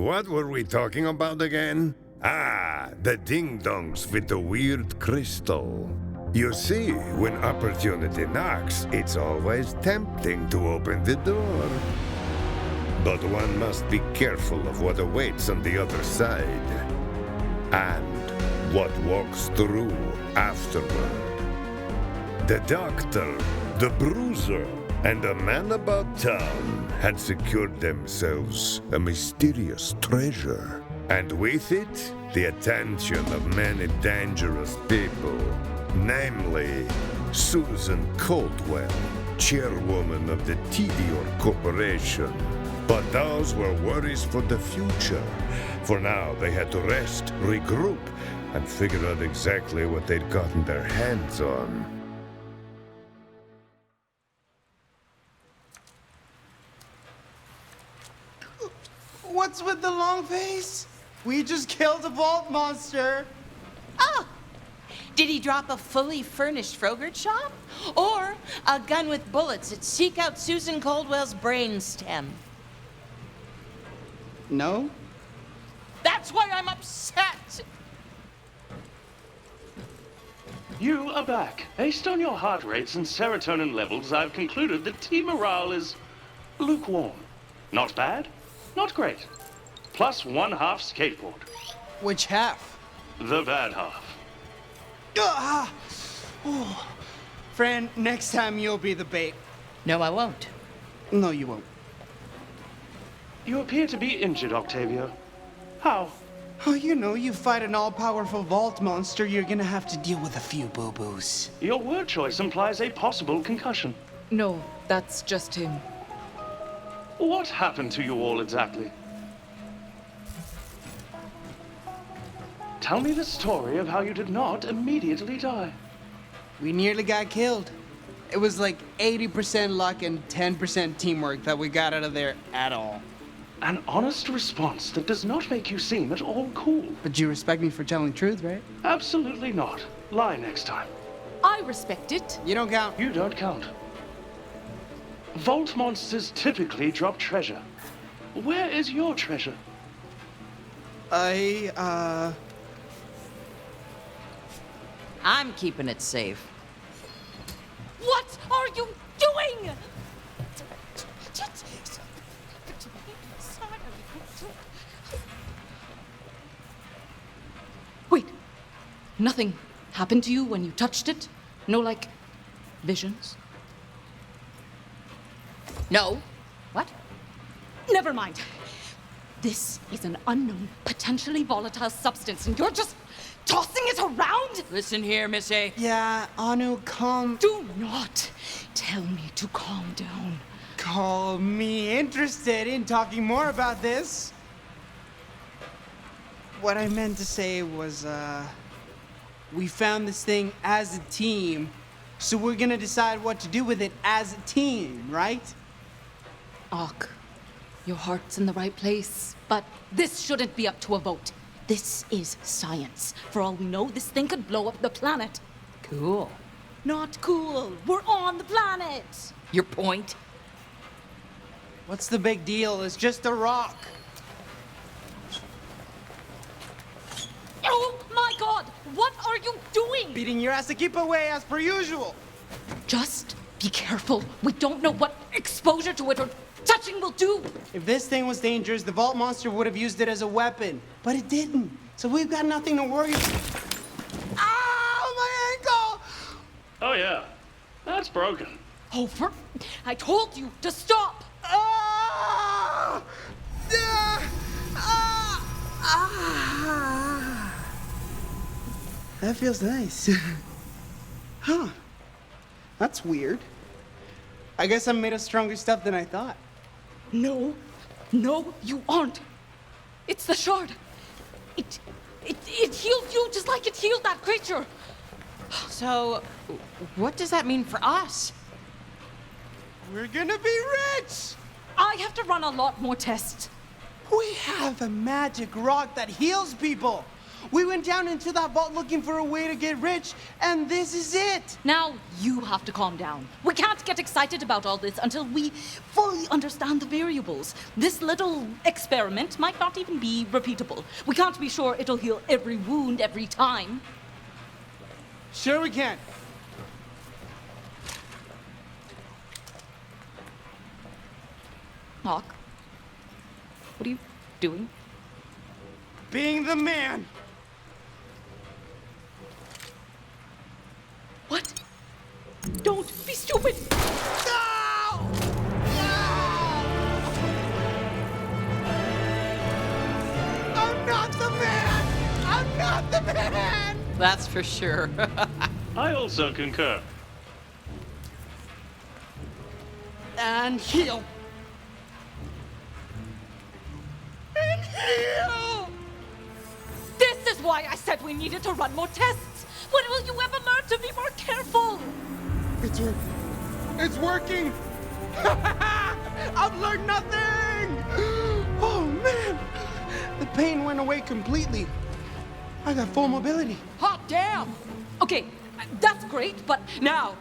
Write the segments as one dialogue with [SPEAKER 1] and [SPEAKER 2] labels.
[SPEAKER 1] What were we talking about again? Ah, the ding-dongs with the weird crystal. You see, when opportunity knocks, it's always tempting to open the door. But one must be careful of what awaits on the other side. And what walks through afterward. The doctor, the bruiser, and a man about town had secured themselves a mysterious treasure. And with it, the attention of many dangerous people. Namely, Susan Caldwell, chairwoman of the Tedior Corporation. But those were worries for the future. For now, they had to rest, regroup, and figure out exactly what they'd gotten their hands on.
[SPEAKER 2] What's with the long face? We just killed a vault monster.
[SPEAKER 3] Oh! Did he drop a fully furnished Frogurt shop? Or a gun with bullets that seek out Susan Caldwell's brainstem?
[SPEAKER 2] No?
[SPEAKER 3] That's why I'm upset!
[SPEAKER 4] You are back. Based on your heart rates and serotonin levels, I've concluded that team morale is lukewarm. Not bad, not great. Plus 1/2 skateboard.
[SPEAKER 2] Which half?
[SPEAKER 4] The bad half.
[SPEAKER 2] Ah! Oh. Friend, next time you'll be the bait.
[SPEAKER 3] No, I won't.
[SPEAKER 2] No, you won't.
[SPEAKER 4] You appear to be injured, Octavio. How?
[SPEAKER 2] Oh, you know, you fight an all-powerful vault monster, you're gonna have to deal with a few boo-boos.
[SPEAKER 4] Your word choice implies a possible concussion.
[SPEAKER 5] No, that's just him.
[SPEAKER 4] What happened to you all exactly? Tell me the story of how you did not immediately die.
[SPEAKER 2] We nearly got killed. It was like 80% luck and 10% teamwork that we got out of there at all.
[SPEAKER 4] An honest response that does not make you seem at all cool.
[SPEAKER 2] But you respect me for telling truth, right?
[SPEAKER 4] Absolutely not. Lie next time.
[SPEAKER 5] I respect it.
[SPEAKER 2] You don't count.
[SPEAKER 4] You don't count. Vault monsters typically drop treasure. Where is your treasure?
[SPEAKER 3] I'm keeping it safe.
[SPEAKER 5] What are you doing? Wait, nothing happened to you when you touched it? No, like, visions?
[SPEAKER 3] No. What?
[SPEAKER 5] Never mind. This is an unknown, potentially volatile substance, and you're just tossing it around?
[SPEAKER 3] Listen here, Miss A.
[SPEAKER 2] Yeah, Anu, calm.
[SPEAKER 5] Do not tell me to calm down.
[SPEAKER 2] Call me interested in talking more about this. What I meant to say was, we found this thing as a team, so we're gonna decide what to do with it as a team, right?
[SPEAKER 5] Ak, your heart's in the right place, but this shouldn't be up to a vote. This is science. For all we know, this thing could blow up the planet.
[SPEAKER 3] Cool.
[SPEAKER 5] Not cool. We're on the planet.
[SPEAKER 3] Your point?
[SPEAKER 2] What's the big deal? It's just a rock.
[SPEAKER 5] Oh my God! What are you doing?
[SPEAKER 2] Beating your ass to keep away as per usual.
[SPEAKER 5] Just be careful. We don't know what exposure to it or touching will do.
[SPEAKER 2] If this thing was dangerous, the vault monster would have used it as a weapon. But it didn't. So we've got nothing to worry about. Ow, my ankle!
[SPEAKER 4] Oh yeah, that's broken.
[SPEAKER 5] Over. I told you to stop.
[SPEAKER 2] Ah! Ah! Ah! Ah! That feels nice. Huh. That's weird. I guess I'm made of stronger stuff than I thought.
[SPEAKER 5] No, you aren't. It's the shard. It healed you just like it healed that creature.
[SPEAKER 3] So, what does that mean for us?
[SPEAKER 2] We're gonna be rich!
[SPEAKER 5] I have to run a lot more tests.
[SPEAKER 2] We have a magic rock that heals people. We went down into that vault looking for a way to get rich, and this is it.
[SPEAKER 5] Now, you have to calm down. We can't get excited about all this until we fully understand the variables. This little experiment might not even be repeatable. We can't be sure it'll heal every wound every time.
[SPEAKER 2] Sure we can.
[SPEAKER 5] Hawk, what are you doing?
[SPEAKER 2] Being the man.
[SPEAKER 5] What? Don't be stupid!
[SPEAKER 2] No! No! I'm not the man! I'm not the man!
[SPEAKER 3] That's for sure.
[SPEAKER 4] I also concur.
[SPEAKER 2] And heal. And heal!
[SPEAKER 5] This is why I said we needed to run more tests! When will you ever learn to be more careful?
[SPEAKER 2] It's working! I've learned nothing! Oh man! The pain went away completely. I got full mobility.
[SPEAKER 5] Hot damn! Okay, that's great, but now,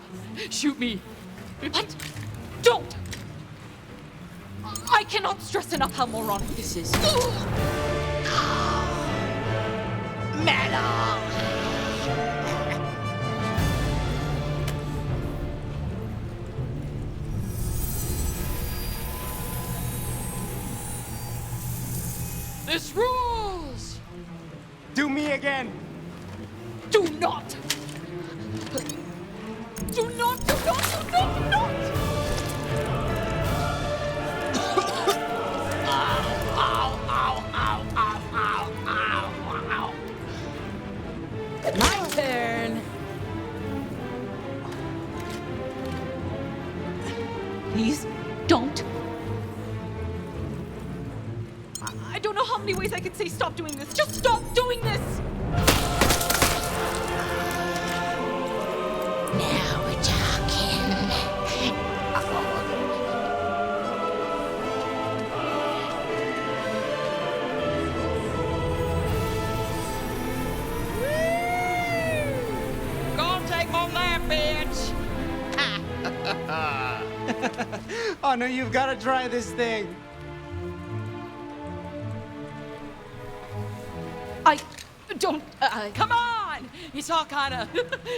[SPEAKER 5] shoot me. What? Don't! I cannot stress enough how moronic this is.
[SPEAKER 2] Metal!
[SPEAKER 5] This rules!
[SPEAKER 2] Do me again!
[SPEAKER 5] Do not! Do not, do not, do not, do not!
[SPEAKER 3] My turn.
[SPEAKER 5] Please, don't. I don't know how many ways I can say stop doing this. Just stop doing this!
[SPEAKER 3] Now we're talking. Go take on that, bitch.
[SPEAKER 2] Oh no, you've got to try this thing.
[SPEAKER 5] I don't.
[SPEAKER 3] Come on! It's all kind of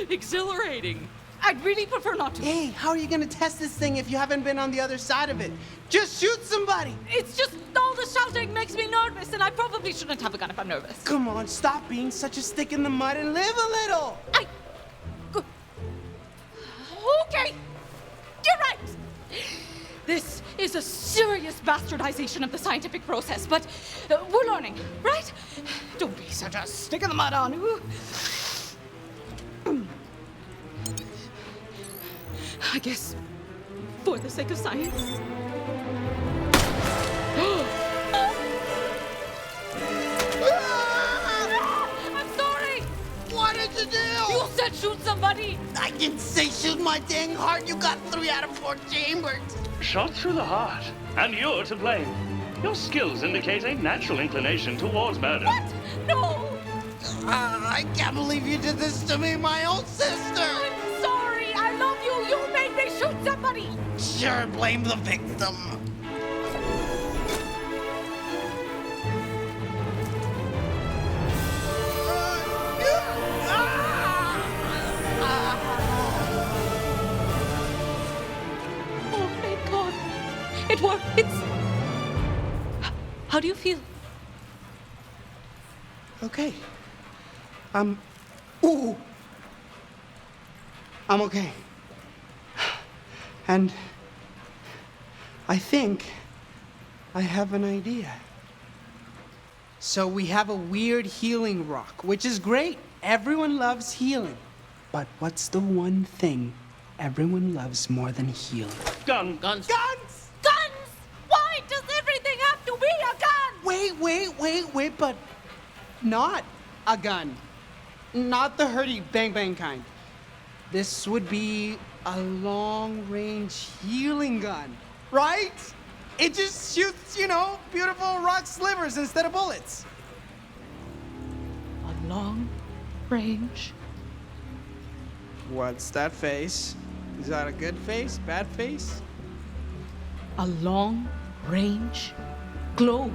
[SPEAKER 3] exhilarating.
[SPEAKER 5] I'd really prefer not to.
[SPEAKER 2] Hey, how are you gonna test this thing if you haven't been on the other side of it? Just shoot somebody!
[SPEAKER 5] It's just all the shouting makes me nervous, and I probably shouldn't have a gun if I'm nervous.
[SPEAKER 2] Come on, stop being such a stick in the mud and live a little!
[SPEAKER 5] Okay, you're right. This is a serious bastardization of the scientific process, but we're learning, right? Don't be such a stick in the mud, Anu. I guess, for the sake of science. I'm sorry!
[SPEAKER 2] What did you do?
[SPEAKER 5] You said shoot somebody!
[SPEAKER 2] I didn't say shoot my dang heart. You got 3 out of 4 chambers.
[SPEAKER 4] Shot through the heart. And you're to blame. Your skills indicate a natural inclination towards murder.
[SPEAKER 5] What? No!
[SPEAKER 2] I can't believe you did this to me, my own sister.
[SPEAKER 5] I'm sorry! I love you! You made me shoot somebody!
[SPEAKER 2] Sure, blame the victim.
[SPEAKER 5] Oh, thank God. It worked. It's... How do you feel?
[SPEAKER 2] Okay. Ooh. I'm okay. And I think I have an idea. So we have a weird healing rock, which is great. Everyone loves healing. But what's the one thing everyone loves more than healing?
[SPEAKER 4] Gun.
[SPEAKER 3] Guns.
[SPEAKER 2] Guns!
[SPEAKER 5] Guns! Why does everything have to be a gun?
[SPEAKER 2] Wait, but not a gun. Not the hurdy bang bang kind. This would be a long-range healing gun, right? It just shoots, beautiful rock slivers instead of bullets.
[SPEAKER 5] A long range.
[SPEAKER 2] What's that face? Is that a good face? Bad face?
[SPEAKER 5] A long range globe.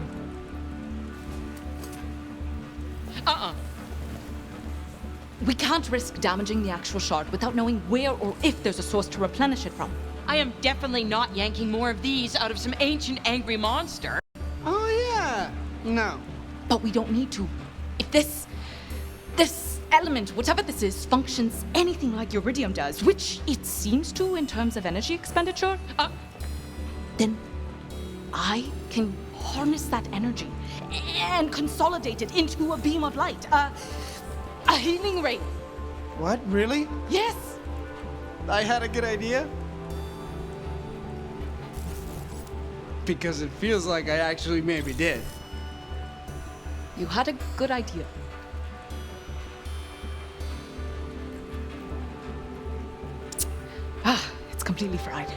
[SPEAKER 5] We can't risk damaging the actual shard without knowing where or if there's a source to replenish it from.
[SPEAKER 3] I am definitely not yanking more of these out of some ancient angry monster.
[SPEAKER 2] Oh, yeah. No.
[SPEAKER 5] But we don't need to. If this element, whatever this is, functions anything like uridium does, which it seems to in terms of energy expenditure, then I can harness that energy and consolidate it into a beam of light, a healing ray.
[SPEAKER 2] What? Really?
[SPEAKER 5] Yes.
[SPEAKER 2] I had a good idea? Because it feels like I actually maybe did.
[SPEAKER 5] You had a good idea. It's completely fried.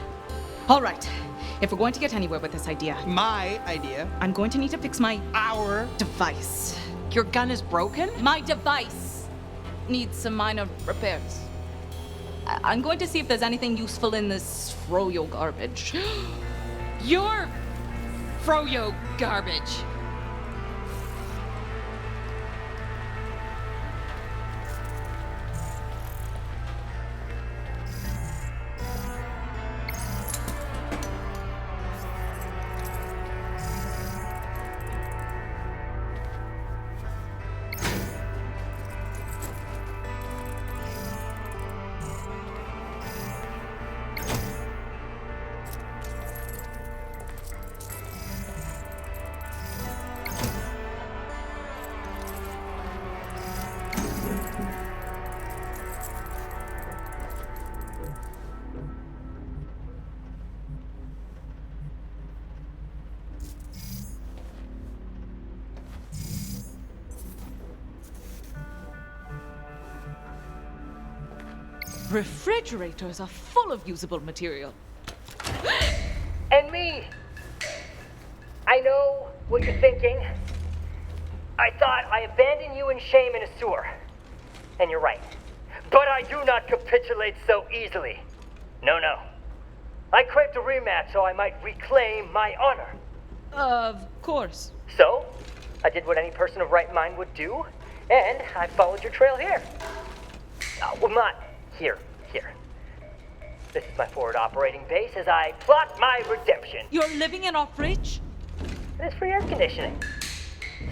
[SPEAKER 5] All right. If we're going to get anywhere with this idea,
[SPEAKER 2] My idea.
[SPEAKER 5] I'm going to need to fix my
[SPEAKER 2] Our.
[SPEAKER 5] device.
[SPEAKER 3] Your gun is broken?
[SPEAKER 5] My device needs some minor repairs. I'm going to see if there's anything useful in this froyo garbage.
[SPEAKER 3] Your froyo garbage.
[SPEAKER 5] Refrigerators are full of usable material.
[SPEAKER 6] And me! I know what you're thinking. I thought I abandoned you in shame in a sewer. And you're right. But I do not capitulate so easily. No, no. I craved a rematch so I might reclaim my honor.
[SPEAKER 5] Of course.
[SPEAKER 6] So, I did what any person of right mind would do, and I followed your trail here. Well, not here. This is my forward operating base as I plot my redemption.
[SPEAKER 5] You're living in our fridge?
[SPEAKER 6] It is free air conditioning.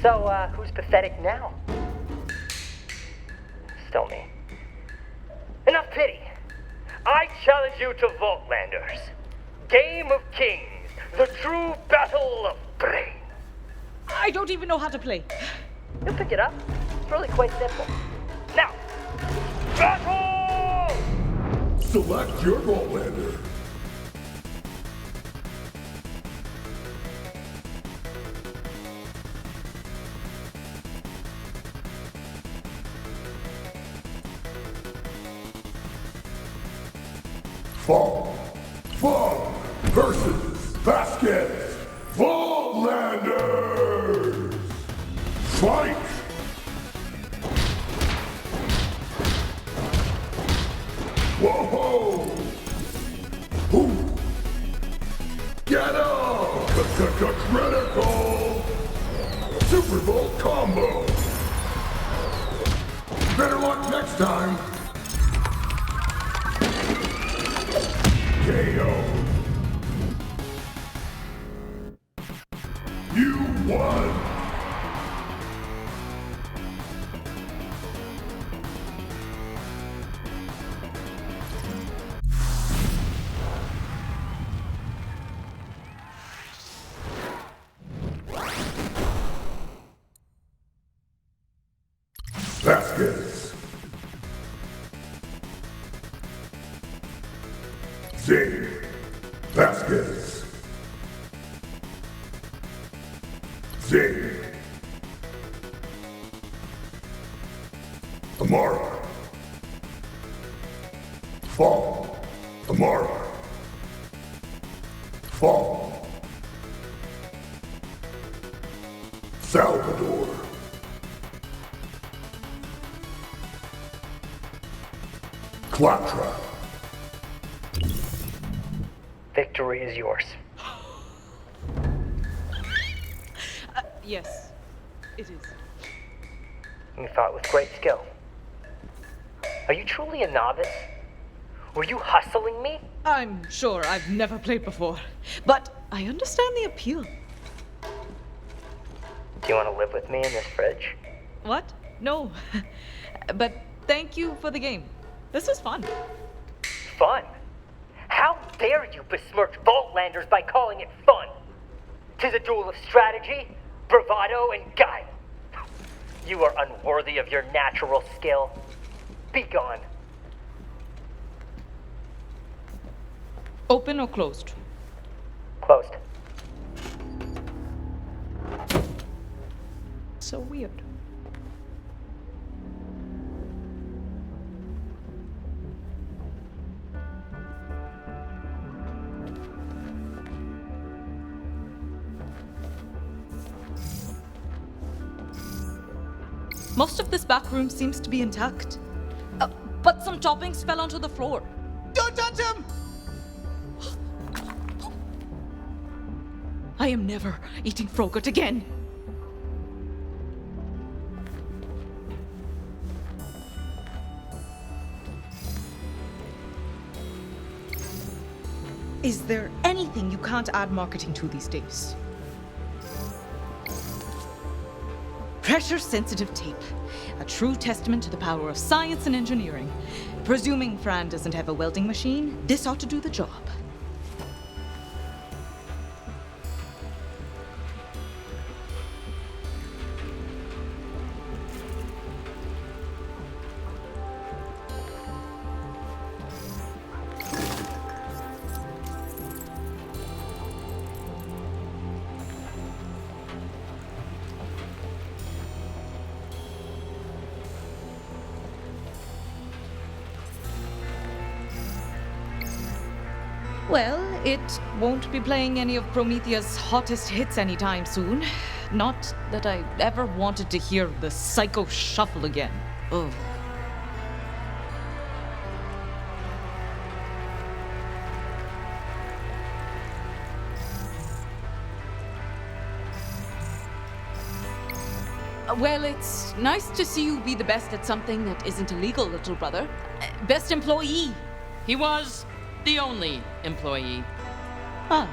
[SPEAKER 6] So, who's pathetic now? Still me. Enough pity. I challenge you to Vaultlanders. Game of Kings. The true battle of brains.
[SPEAKER 5] I don't even know how to play.
[SPEAKER 6] You'll pick it up. It's really quite simple. Now, battle!
[SPEAKER 1] Select your Vaultlander. Fall versus Vasquez. Vaultlanders! Fight! Whoa! Ooh. Get up! Critical! Super Bowl combo! Better luck next time! KO! You won! Vasquez. Zane. Vasquez. Zane. Amara. Fall. Amara. Fall. Salvador.
[SPEAKER 7] Quattro.
[SPEAKER 6] Victory is yours.
[SPEAKER 5] Yes, it is.
[SPEAKER 6] You fought with great skill. Are you truly a novice? Were you hustling me?
[SPEAKER 5] I'm sure I've never played before, but I understand the appeal.
[SPEAKER 6] Do you want to live with me in this fridge?
[SPEAKER 5] What? No. But thank you for the game. This was fun.
[SPEAKER 6] Fun? How dare you besmirch Vaultlanders by calling it fun? 'Tis a duel of strategy, bravado, and guile. You are unworthy of your natural skill. Be gone.
[SPEAKER 5] Open or closed?
[SPEAKER 6] Closed.
[SPEAKER 5] So weird. Most of this back room seems to be intact. But some toppings fell onto the floor.
[SPEAKER 2] Don't touch him!
[SPEAKER 5] I am never eating Frogurt again. Is there anything you can't add marketing to these days? Pressure-sensitive tape. A true testament to the power of science and engineering. Presuming Fran doesn't have a welding machine, this ought to do the job. Well, it won't be playing any of Promethea's hottest hits anytime soon. Not that I ever wanted to hear the Psycho Shuffle again. Ugh. Well, it's nice to see you be the best at something that isn't illegal, little brother. Best employee.
[SPEAKER 3] He was the only employee.
[SPEAKER 5] Ah.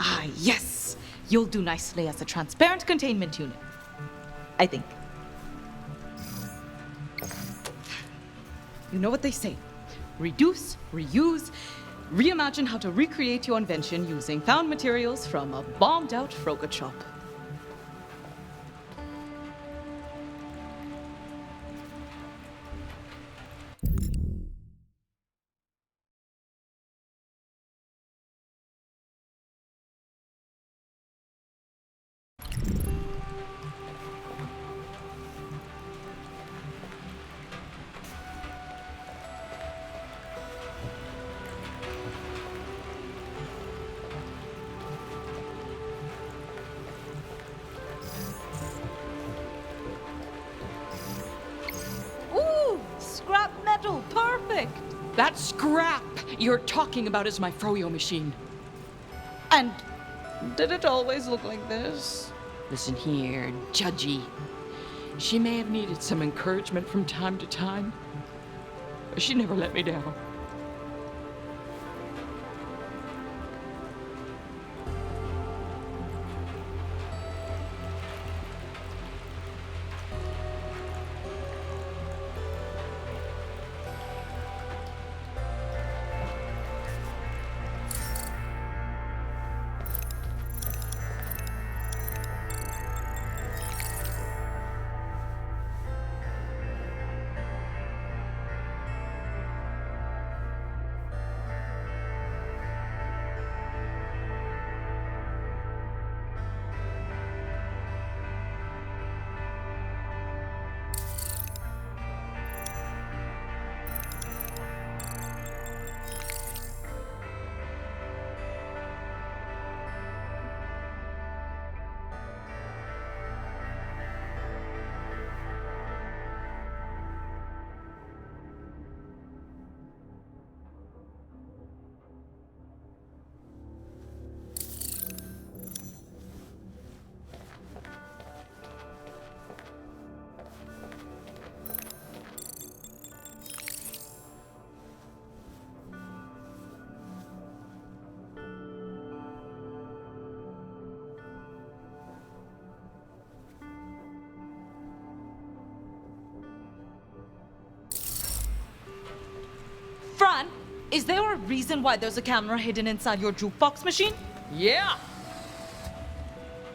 [SPEAKER 5] Ah, yes! You'll do nicely as a transparent containment unit. I think. You know what they say. Reduce, reuse, Reimagine how to recreate your invention using found materials from a bombed-out Frogurt shop. Ooh, scrap metal, perfect!
[SPEAKER 3] That scrap you're talking about is my froyo machine.
[SPEAKER 5] And did it always look like this?
[SPEAKER 3] Listen here, Judgy. She may have needed some encouragement from time to time, but she never let me down.
[SPEAKER 5] Fran, is there a reason why there's a camera hidden inside your jukebox machine?
[SPEAKER 3] Yeah!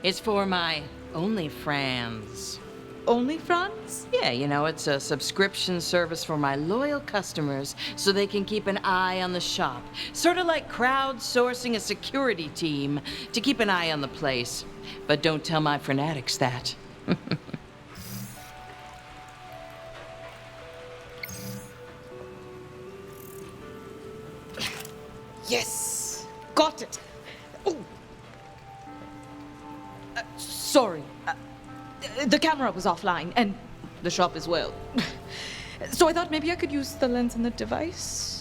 [SPEAKER 3] It's for my OnlyFrans.
[SPEAKER 5] Only Fran's?
[SPEAKER 3] Yeah, you know, it's a subscription service for my loyal customers so they can keep an eye on the shop. Sort of like crowdsourcing a security team to keep an eye on the place. But don't tell my fanatics that.
[SPEAKER 5] Yes! Got it! Oh. Sorry. The camera was offline, and the shop as well. So I thought maybe I could use the lens in the device.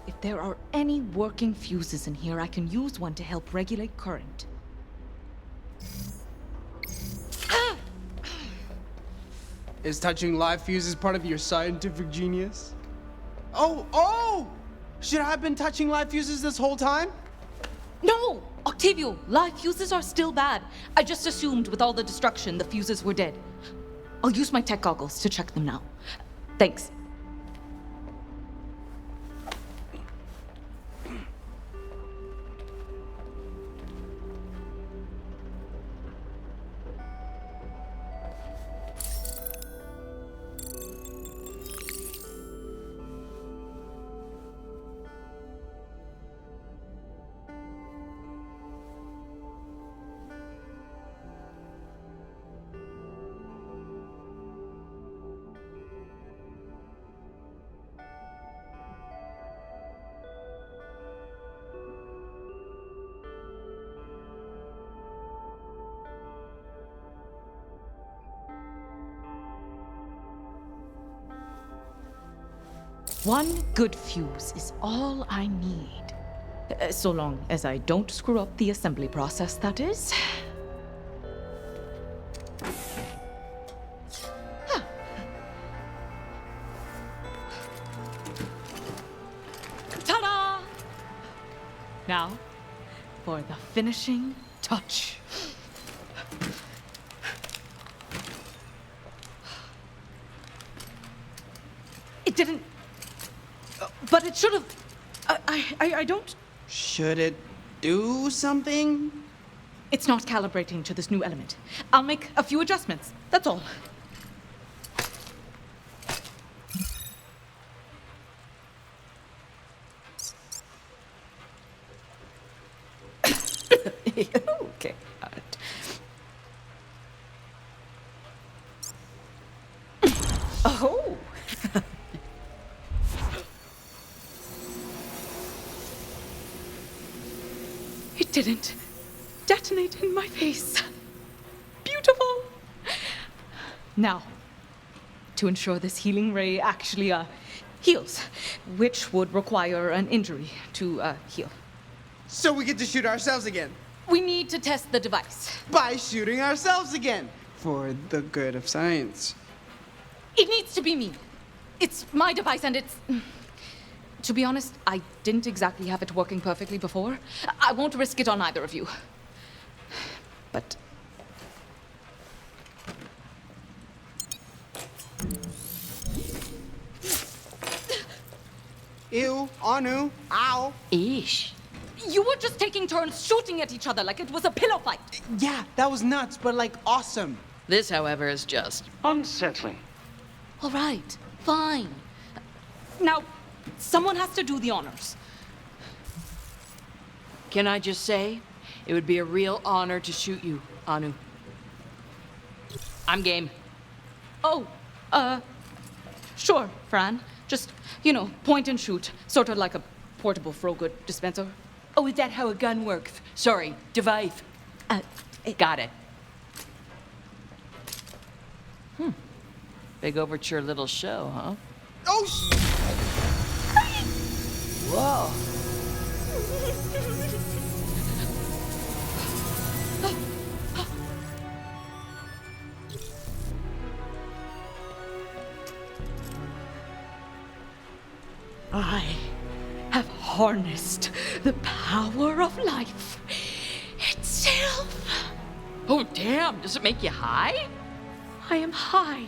[SPEAKER 5] If there are any working fuses in here, I can use one to help regulate current.
[SPEAKER 2] Is touching live fuses part of your scientific genius? Oh! Should I have been touching live fuses this whole time?
[SPEAKER 5] No! Octavio, live fuses are still bad. I just assumed with all the destruction, the fuses were dead. I'll use my tech goggles to check them now. Thanks. One good fuse is all I need. So long as I don't screw up the assembly process, that is. Huh. Ta-da! Now, for the finishing touch. It didn't... But it should have... I don't...
[SPEAKER 2] Should it do something?
[SPEAKER 5] It's not calibrating to this new element. I'll make a few adjustments, that's all. Okay. Oh! It didn't detonate in my face. Beautiful! Now, to ensure this healing ray actually heals, which would require an injury to heal.
[SPEAKER 2] So we get to shoot ourselves again.
[SPEAKER 5] We need to test the device.
[SPEAKER 2] By shooting ourselves again. For the good of science.
[SPEAKER 5] It needs to be me. It's my device and it's... To be honest, I didn't exactly have it working perfectly before. I won't risk it on either of you. But...
[SPEAKER 2] Ew, Anu, ow.
[SPEAKER 3] Eesh.
[SPEAKER 5] You were just taking turns shooting at each other like it was a pillow fight.
[SPEAKER 2] Yeah, that was nuts, but like awesome.
[SPEAKER 3] This, however, is just...
[SPEAKER 4] Unsettling.
[SPEAKER 5] All right, fine. Now, someone has to do the honors.
[SPEAKER 3] Can I just say, it would be a real honor to shoot you, Anu. I'm game.
[SPEAKER 5] Oh, sure, Fran. Just, point and shoot. Sort of like a portable Frogood dispenser.
[SPEAKER 3] Oh, is that how a gun works? Sorry, device. Got it. Big overture little show, huh?
[SPEAKER 2] Oh,
[SPEAKER 3] Whoa.
[SPEAKER 5] I have harnessed the power of life itself.
[SPEAKER 3] Oh, damn. Does it make you high?
[SPEAKER 5] I am high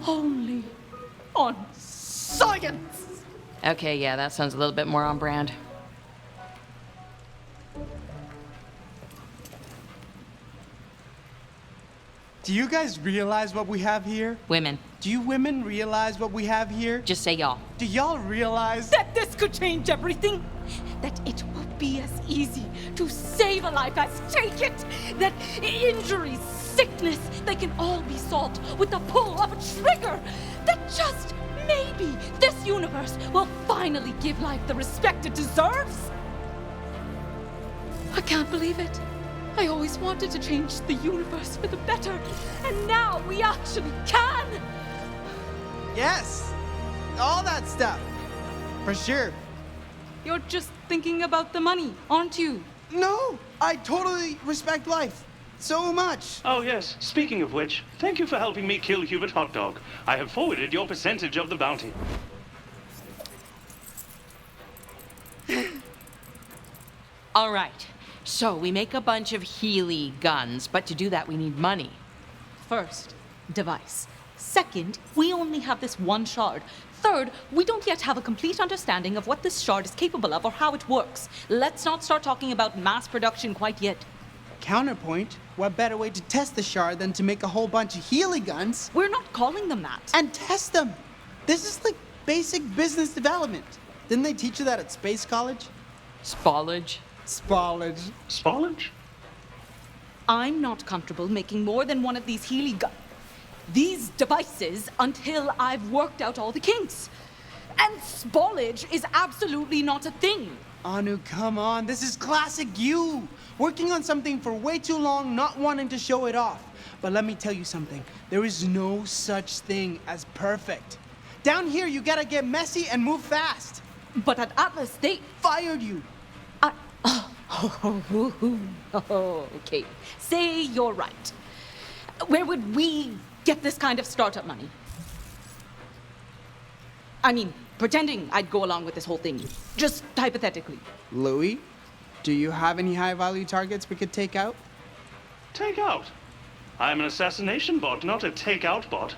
[SPEAKER 5] only on science.
[SPEAKER 3] Okay, yeah, that sounds a little bit more on brand.
[SPEAKER 2] do you guys realize what we have here?
[SPEAKER 3] Women,
[SPEAKER 2] Do you women realize what we have here?
[SPEAKER 3] just say y'all.
[SPEAKER 2] Do y'all realize?
[SPEAKER 5] That this could change everything. That it will be as easy to save a life as take it. That injuries, sickness, they can all be solved with the pull of a trigger. That just maybe this universe will finally give life the respect it deserves. I can't believe it. I always wanted to change the universe for the better, and now we actually can!
[SPEAKER 2] Yes! All that stuff. For sure.
[SPEAKER 5] You're just thinking about the money, aren't you?
[SPEAKER 2] No, I totally respect life. So much.
[SPEAKER 4] Oh, yes. Speaking of which, thank you for helping me kill Hubert Hot Dog. I have forwarded your percentage of the bounty.
[SPEAKER 3] All right. So we make a bunch of Healy guns, but to do that we need money.
[SPEAKER 5] First, device. Second, we only have this one shard. Third, we don't yet have a complete understanding of what this shard is capable of or how it works. Let's not start talking about mass production quite yet.
[SPEAKER 2] Counterpoint, what better way to test the shard than to make a whole bunch of Healy guns
[SPEAKER 5] We're not calling them that.
[SPEAKER 2] and test them? This is like basic business development. Didn't they teach you that at Space College?
[SPEAKER 3] Spallage.
[SPEAKER 2] Spallage.
[SPEAKER 4] Spallage?
[SPEAKER 5] I'm not comfortable making more than one of these these devices until I've worked out all the kinks. And spoilage is absolutely not a thing.
[SPEAKER 2] Anu, come on. This is classic you. Working on something for way too long, not wanting to show it off. But let me tell you something. There is no such thing as perfect. Down here, you gotta get messy and move fast.
[SPEAKER 5] But at Atlas, they...
[SPEAKER 2] Fired you.
[SPEAKER 5] Okay. Say you're right. Where would we get this kind of startup money? I mean, pretending I'd go along with this whole thing. Just hypothetically.
[SPEAKER 2] Louis, do you have any high-value targets we could take out?
[SPEAKER 4] Take out? I'm an assassination bot, not a take-out bot.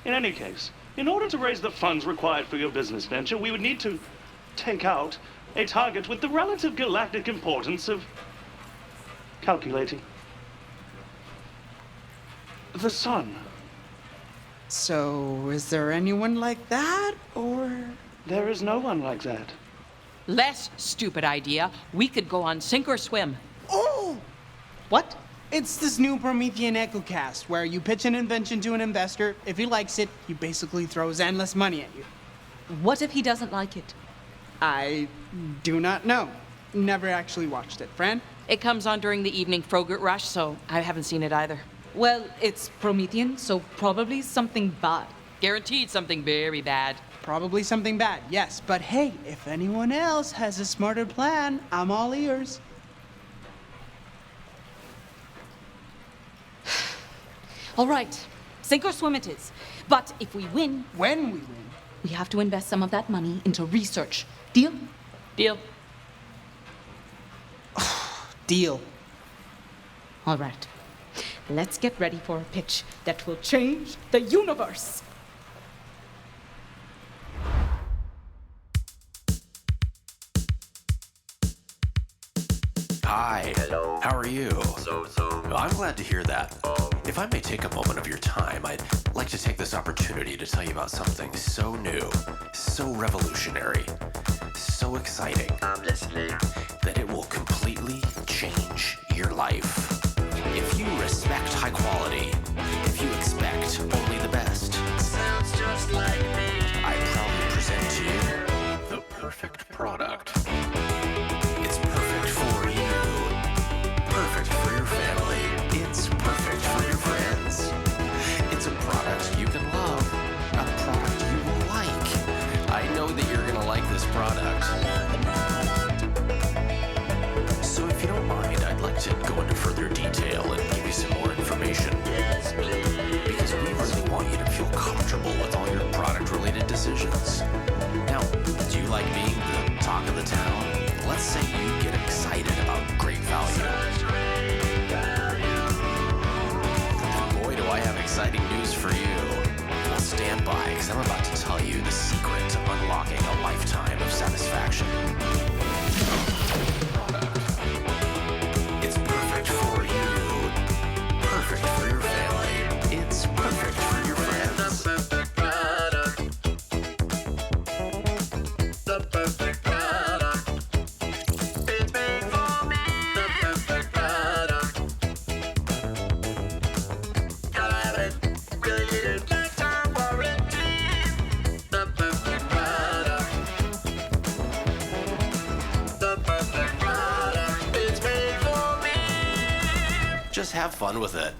[SPEAKER 4] In any case, in order to raise the funds required for your business venture, we would need to take out a target with the relative galactic importance of calculating. The sun.
[SPEAKER 2] So, is there anyone like that, or...?
[SPEAKER 4] There is no one like that.
[SPEAKER 3] Less stupid idea. We could go on sink or swim.
[SPEAKER 2] Oh!
[SPEAKER 5] What?
[SPEAKER 2] It's this new Promethean EchoCast, where you pitch an invention to an investor. If he likes it, he basically throws endless money at you.
[SPEAKER 5] What if he doesn't like it?
[SPEAKER 2] I do not know. Never actually watched it. Fran?
[SPEAKER 3] It comes on during the evening Frogurt rush, so I haven't seen it either.
[SPEAKER 5] Well, it's Promethean, so probably something bad.
[SPEAKER 3] Guaranteed something very bad.
[SPEAKER 2] Probably something bad, yes. But hey, if anyone else has a smarter plan, I'm all ears.
[SPEAKER 5] All right, sink or swim it is. But if we win,
[SPEAKER 2] When we win.
[SPEAKER 5] we have to invest some of that money into research. Deal?
[SPEAKER 3] Deal.
[SPEAKER 2] Deal.
[SPEAKER 5] All right. Let's get ready for a pitch that will change the universe.
[SPEAKER 7] Hi. Hello. How are you? I'm glad to hear that. If I may take a moment of your time, I'd like to take this opportunity to tell you about something so new, so revolutionary, so exciting. I'm listening. That it will completely change your life. If you respect high quality, if you expect only the best, sounds just like me. I proudly present to you the perfect product. It's perfect for you. Perfect for your family. It's perfect for your friends. It's a product you can love. A product you will like. I know that you're gonna like this product. So if you don't mind, I'd like to go into further detail and give you some more information. Yes, please. Because we really want you to feel comfortable with all your product-related decisions. Now, do you like being the talk of the town? Let's say you get excited about great value. Then boy, do I have exciting news for you. Well, stand by, because I'm about to tell you the secret to unlocking a lifetime of satisfaction. It's perfect for you. Perfect for your family. It's perfect for your friends. The perfect product. The perfect product. It's made for me. The perfect product. Gotta have it. Really need it. Lifetime warranty. The perfect product. The perfect product. It's made for me. Just have fun with it.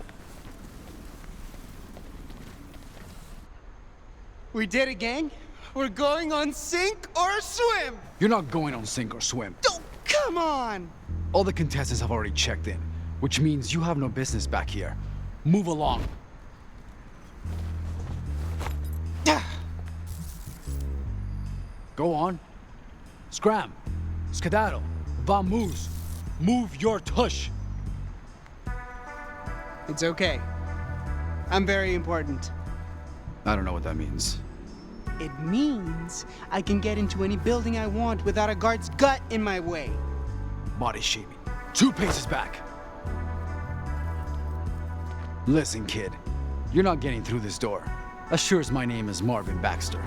[SPEAKER 2] We did it, gang. We're going on sink or swim.
[SPEAKER 8] You're not going on sink or swim.
[SPEAKER 2] Oh, come on.
[SPEAKER 8] All the contestants have already checked in, which means you have no business back here. Move along. Go on. Scram. Skedaddle. Vamoose. Move your tush.
[SPEAKER 2] It's okay. I'm very important.
[SPEAKER 8] I don't know what that means.
[SPEAKER 2] It means I can get into any building I want without a guard's gut in my way.
[SPEAKER 8] Body shaming. 2 paces back. Listen, kid. You're not getting through this door. As sure as my name is Marvin Baxter.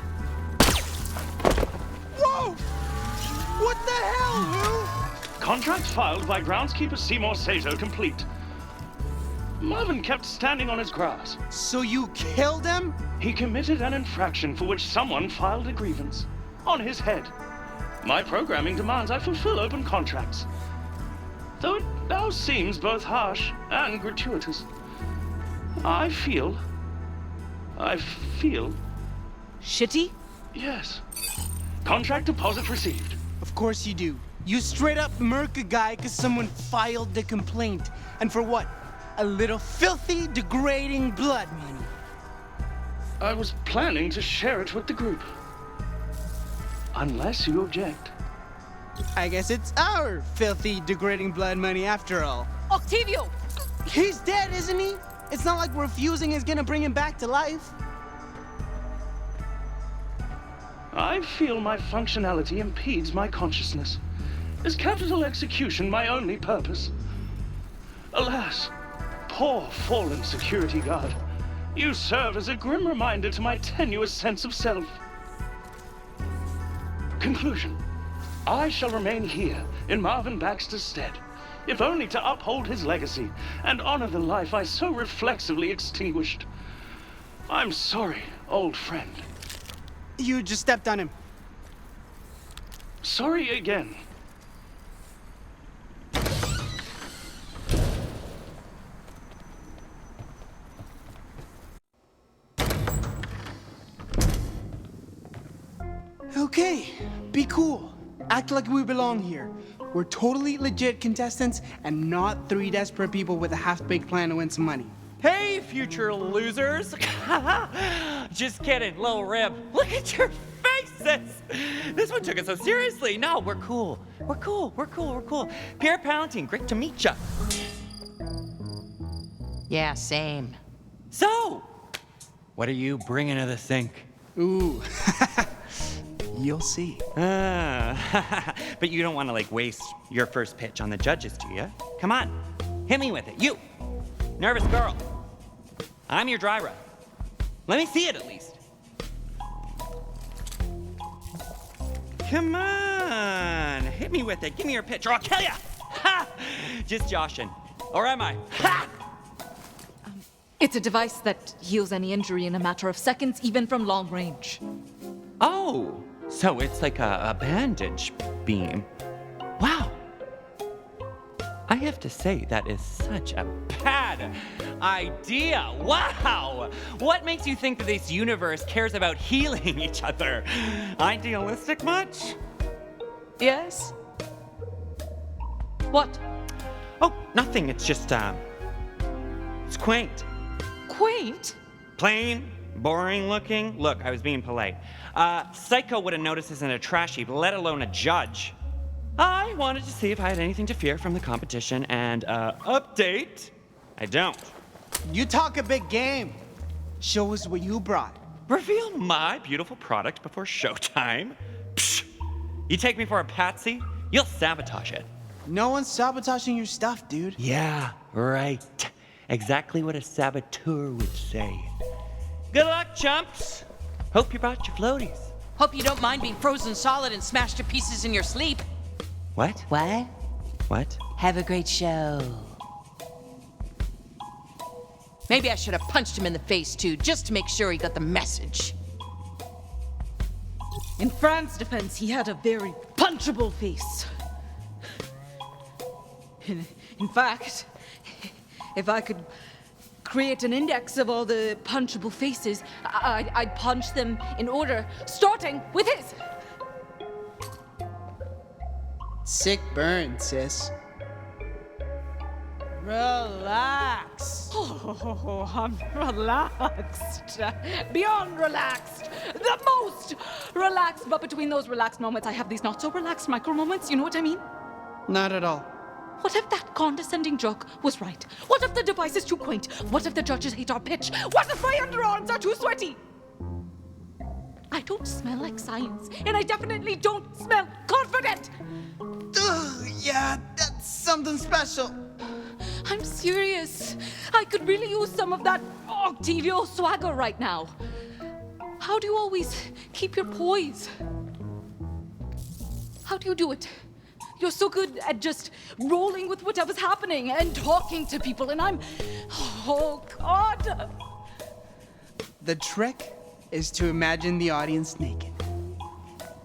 [SPEAKER 2] Whoa! What the hell, Lou?
[SPEAKER 4] Contract filed by groundskeeper Seymour Sato complete. Marvin kept standing on his grass.
[SPEAKER 2] So you killed him?
[SPEAKER 4] He committed an infraction for which someone filed a grievance. On his head. My programming demands I fulfill open contracts. Though it now seems both harsh and gratuitous. I feel
[SPEAKER 5] Shitty?
[SPEAKER 4] Yes. Contract deposit received.
[SPEAKER 2] Of course you do. You straight up murk a guy because someone filed the complaint. And for what? A little filthy, degrading blood money.
[SPEAKER 4] I was planning to share it with the group. Unless you object.
[SPEAKER 2] I guess it's our filthy, degrading blood money after all.
[SPEAKER 5] Octavio!
[SPEAKER 2] He's dead, isn't he? It's not like refusing is gonna bring him back to life.
[SPEAKER 4] I feel my functionality impedes my consciousness. Is capital execution my only purpose? Alas, poor fallen security guard. You serve as a grim reminder to my tenuous sense of self. Conclusion. I shall remain here in Marvin Baxter's stead, if only to uphold his legacy and honor the life I so reflexively extinguished. I'm sorry, old friend.
[SPEAKER 2] You just stepped on him.
[SPEAKER 4] Sorry again.
[SPEAKER 2] Okay, be cool. Act like we belong here. We're totally legit contestants and not three desperate people with a half-baked plan to win some money.
[SPEAKER 9] Hey, future losers! Just kidding, little rib. Look at your faces! This one took it so seriously. No, we're cool. We're cool. Pierre Palantine, great to meet ya.
[SPEAKER 3] Yeah, same.
[SPEAKER 9] So, what are you bringing to the sink?
[SPEAKER 2] Ooh, you'll see.
[SPEAKER 9] But you don't want to waste your first pitch on the judges, do you? Come on, hit me with it. You, nervous girl. I'm your dry rub. Let me see it at least. Come on, hit me with it. Give me your pitch or I'll kill ya. Ha! Just joshing. Or am I? Ha!
[SPEAKER 5] It's a device that heals any injury in a matter of seconds, even from long range.
[SPEAKER 9] Oh, so it's like a bandage beam. Wow. I have to say, that is such a bad idea. Wow! What makes you think that this universe cares about healing each other? Idealistic much?
[SPEAKER 5] Yes? What?
[SPEAKER 9] Oh, nothing. It's just, it's quaint.
[SPEAKER 5] Quaint?
[SPEAKER 9] Plain, boring looking. Look, I was being polite. Psycho would have noticed this in a trash heap, let alone a judge. I wanted to see if I had anything to fear from the competition, and, update, I don't.
[SPEAKER 2] You talk a big game. Show us what you brought.
[SPEAKER 9] Reveal my beautiful product before showtime? Psh! You take me for a patsy, you'll sabotage it.
[SPEAKER 2] No one's sabotaging your stuff, dude.
[SPEAKER 9] Yeah, right. Exactly what a saboteur would say. Good luck, chumps. Hope you brought your floaties.
[SPEAKER 3] Hope you don't mind being frozen solid and smashed to pieces in your sleep.
[SPEAKER 9] What?
[SPEAKER 3] What?
[SPEAKER 9] What?
[SPEAKER 3] Have a great show. Maybe I should have punched him in the face too, just to make sure he got the message.
[SPEAKER 5] In Fran's defense, he had a very punchable face. In fact, if I could create an index of all the punchable faces, I'd punch them in order, starting with his.
[SPEAKER 2] Sick burn, sis. Relax.
[SPEAKER 5] Oh, I'm relaxed. Beyond relaxed. The most relaxed. But between those relaxed moments, I have these not so relaxed micro moments. You know what I mean?
[SPEAKER 2] Not at all.
[SPEAKER 5] What if that condescending joke was right? What if the device is too quaint? What if the judges hate our pitch? What if my underarms are too sweaty? I don't smell like science, and I definitely don't smell confident.
[SPEAKER 2] Ugh, yeah, that's something special.
[SPEAKER 5] I'm serious. I could really use some of that Octavio swagger right now. How do you always keep your poise? How do you do it? You're so good at just rolling with whatever's happening and talking to people, and I'm... Oh, God!
[SPEAKER 2] The trick is to imagine the audience naked.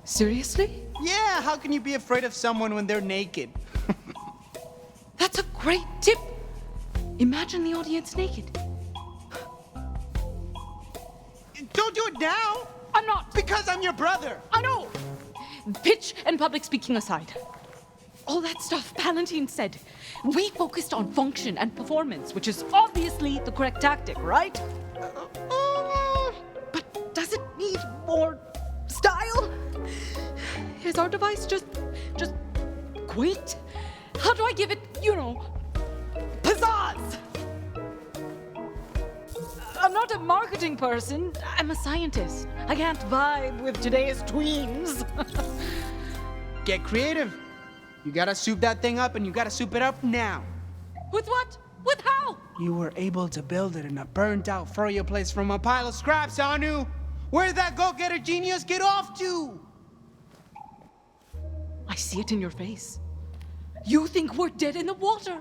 [SPEAKER 5] Seriously?
[SPEAKER 2] Yeah, how can you be afraid of someone when they're naked?
[SPEAKER 5] That's a great tip. Imagine the audience naked.
[SPEAKER 2] Don't do it now.
[SPEAKER 5] I'm not.
[SPEAKER 2] Because I'm your brother.
[SPEAKER 5] I know. Pitch and public speaking aside, all that stuff Palantine said, we focused on function and performance, which is obviously the correct tactic, right? But does it need more style? Is our device just quaint? How do I give it, pizzazz? I'm not a marketing person. I'm a scientist. I can't vibe with today's tweens.
[SPEAKER 2] Get creative. You gotta soup that thing up, and you gotta soup it up now.
[SPEAKER 5] With what? With how?
[SPEAKER 2] You were able to build it in a burnt-out furrier place from a pile of scraps, Anu. Where'd that go-getter genius get off to?
[SPEAKER 5] I see it in your face. You think we're dead in the water.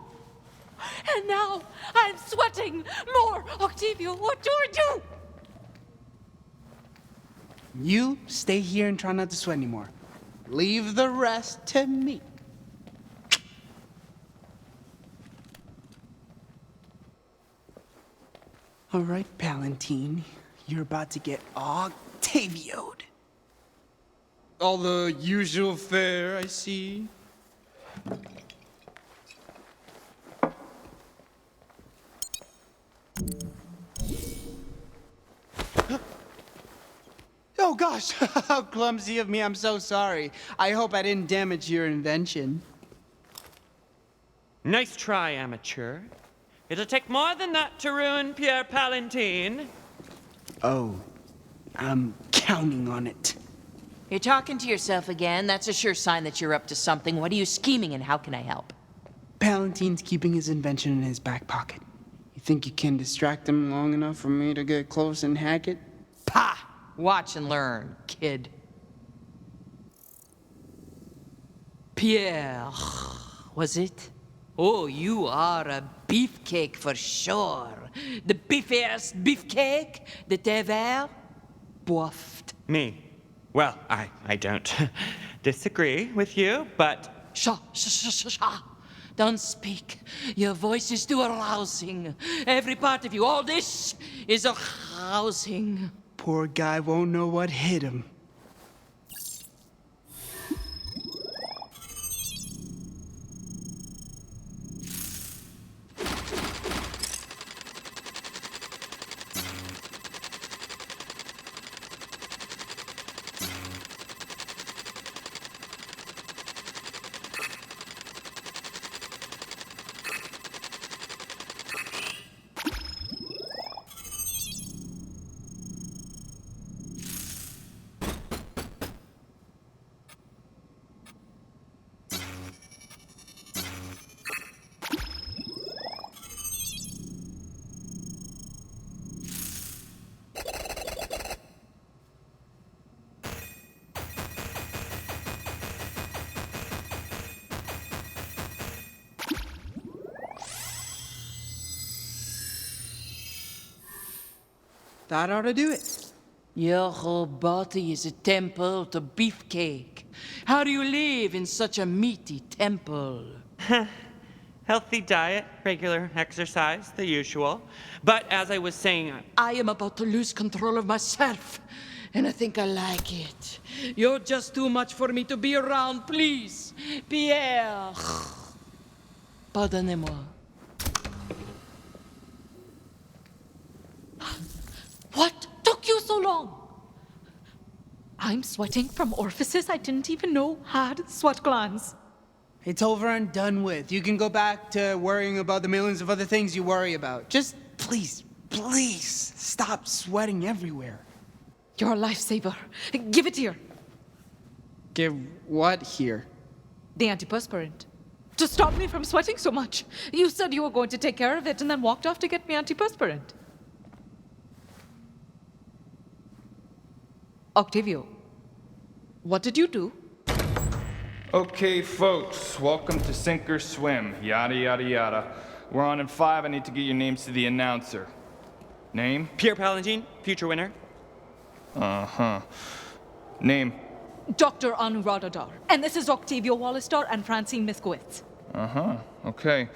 [SPEAKER 5] And now I'm sweating more. Octavio, what do I do?
[SPEAKER 2] You stay here and try not to sweat anymore. Leave the rest to me. All right, Palantine. You're about to get Octavio'd. All the usual fare, I see. Oh gosh, how clumsy of me. I'm so sorry. I hope I didn't damage your invention.
[SPEAKER 9] Nice try, amateur. It'll take more than that to ruin Pierre Palantine.
[SPEAKER 2] Oh, I'm counting on it.
[SPEAKER 3] You're talking to yourself again. That's a sure sign that you're up to something. What are you scheming and how can I help?
[SPEAKER 2] Palantine's keeping his invention in his back pocket. You think you can distract him long enough for me to get close and hack it?
[SPEAKER 3] Pah! Watch and learn, kid. Pierre, was it? Oh, you are a beefcake for sure. The beefiest beefcake that ever boffed.
[SPEAKER 9] Me? Well, I don't disagree with you, but...
[SPEAKER 3] Shh. Don't speak. Your voice is too arousing. Every part of you, all this is arousing.
[SPEAKER 2] Poor guy won't know what hit him. That ought to do it.
[SPEAKER 3] Your whole body is a temple to beefcake. How do you live in such a meaty temple?
[SPEAKER 9] Healthy diet, regular exercise, the usual. But as I was saying...
[SPEAKER 3] I am about to lose control of myself, and I think I like it. You're just too much for me to be around, please. Pierre. Pardonnez-moi.
[SPEAKER 5] What took you so long? I'm sweating from orifices I didn't even know had sweat glands.
[SPEAKER 2] It's over and done with. You can go back to worrying about the millions of other things you worry about. Just please stop sweating everywhere.
[SPEAKER 5] You're a lifesaver. Give it here.
[SPEAKER 2] Give what here?
[SPEAKER 5] The antiperspirant. To stop me from sweating so much. You said you were going to take care of it and then walked off to get me antiperspirant. Octavio, what did you do?
[SPEAKER 10] Okay, folks, welcome to Sink or Swim, yada yada yada. We're on in 5, I need to get your names to the announcer. Name?
[SPEAKER 9] Pierre Palantine, future winner.
[SPEAKER 10] Uh-huh. Name?
[SPEAKER 5] Dr. Anuradhadar. And this is Octavio Wallistar and Francine Miskowitz.
[SPEAKER 10] Uh-huh, okay.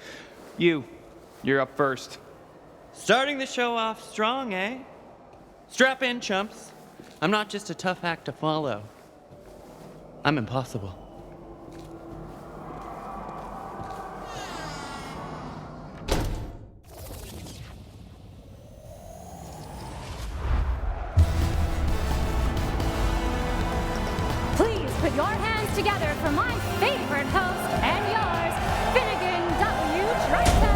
[SPEAKER 10] You're up first.
[SPEAKER 9] Starting the show off strong, eh? Strap in, chumps. I'm not just a tough act to follow. I'm impossible.
[SPEAKER 11] Please put your hands together for my favorite host and yours, Finnegan W. Triton.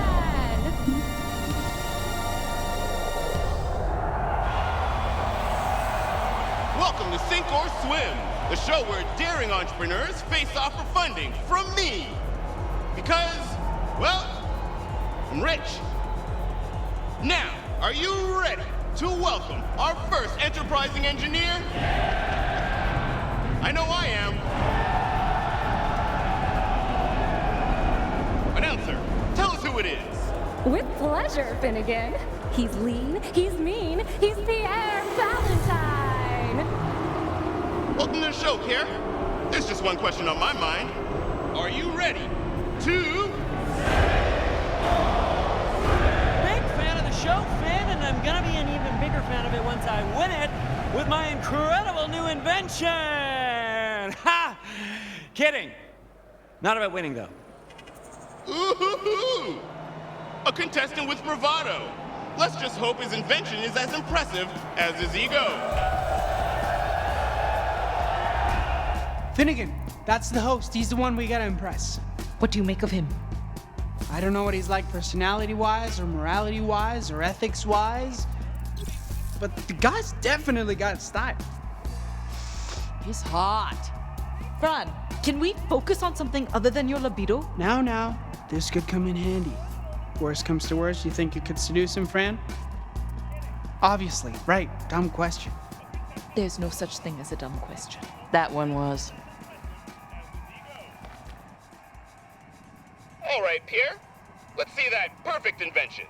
[SPEAKER 12] Welcome to Sink or Swim, the show where daring entrepreneurs face off for funding from me. Because, well, I'm rich. Now, are you ready to welcome our first enterprising engineer? I know I am. Announcer, tell us who it is.
[SPEAKER 11] With pleasure, Finnegan. He's lean, he's mean, he's Pierre Valentine.
[SPEAKER 12] Welcome to the show, Pierre. There's just one question on my mind. Are you ready to...
[SPEAKER 9] Big fan of the show, Finn, and I'm gonna be an even bigger fan of it once I win it with my incredible new invention! Ha! Kidding. Not about winning, though.
[SPEAKER 12] Ooh-hoo-hoo! A contestant with bravado. Let's just hope his invention is as impressive as his ego.
[SPEAKER 2] Finnegan, that's the host. He's the one we gotta impress.
[SPEAKER 5] What do you make of him?
[SPEAKER 2] I don't know what he's like personality-wise, or morality-wise, or ethics-wise, but the guy's definitely got style.
[SPEAKER 5] He's hot. Fran, can we focus on something other than your libido?
[SPEAKER 2] Now, this could come in handy. Worst comes to worst, you think you could seduce him, Fran? Obviously, right, dumb question.
[SPEAKER 5] There's no such thing as a dumb question.
[SPEAKER 3] That one was.
[SPEAKER 12] All right, Pierre. Let's see that perfect invention.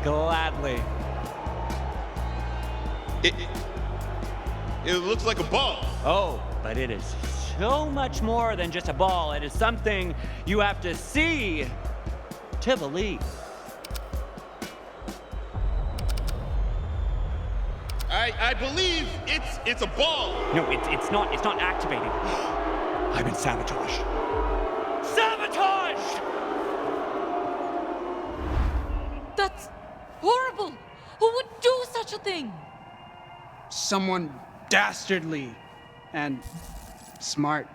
[SPEAKER 9] Gladly.
[SPEAKER 12] It looks like a ball.
[SPEAKER 9] Oh, but it is so much more than just a ball. It is something you have to see to believe.
[SPEAKER 12] I believe it's a ball.
[SPEAKER 9] No, it's not activating. I've been sabotaged. Sabotaged!
[SPEAKER 5] That's horrible. Who would do such a thing?
[SPEAKER 2] Someone dastardly and smart.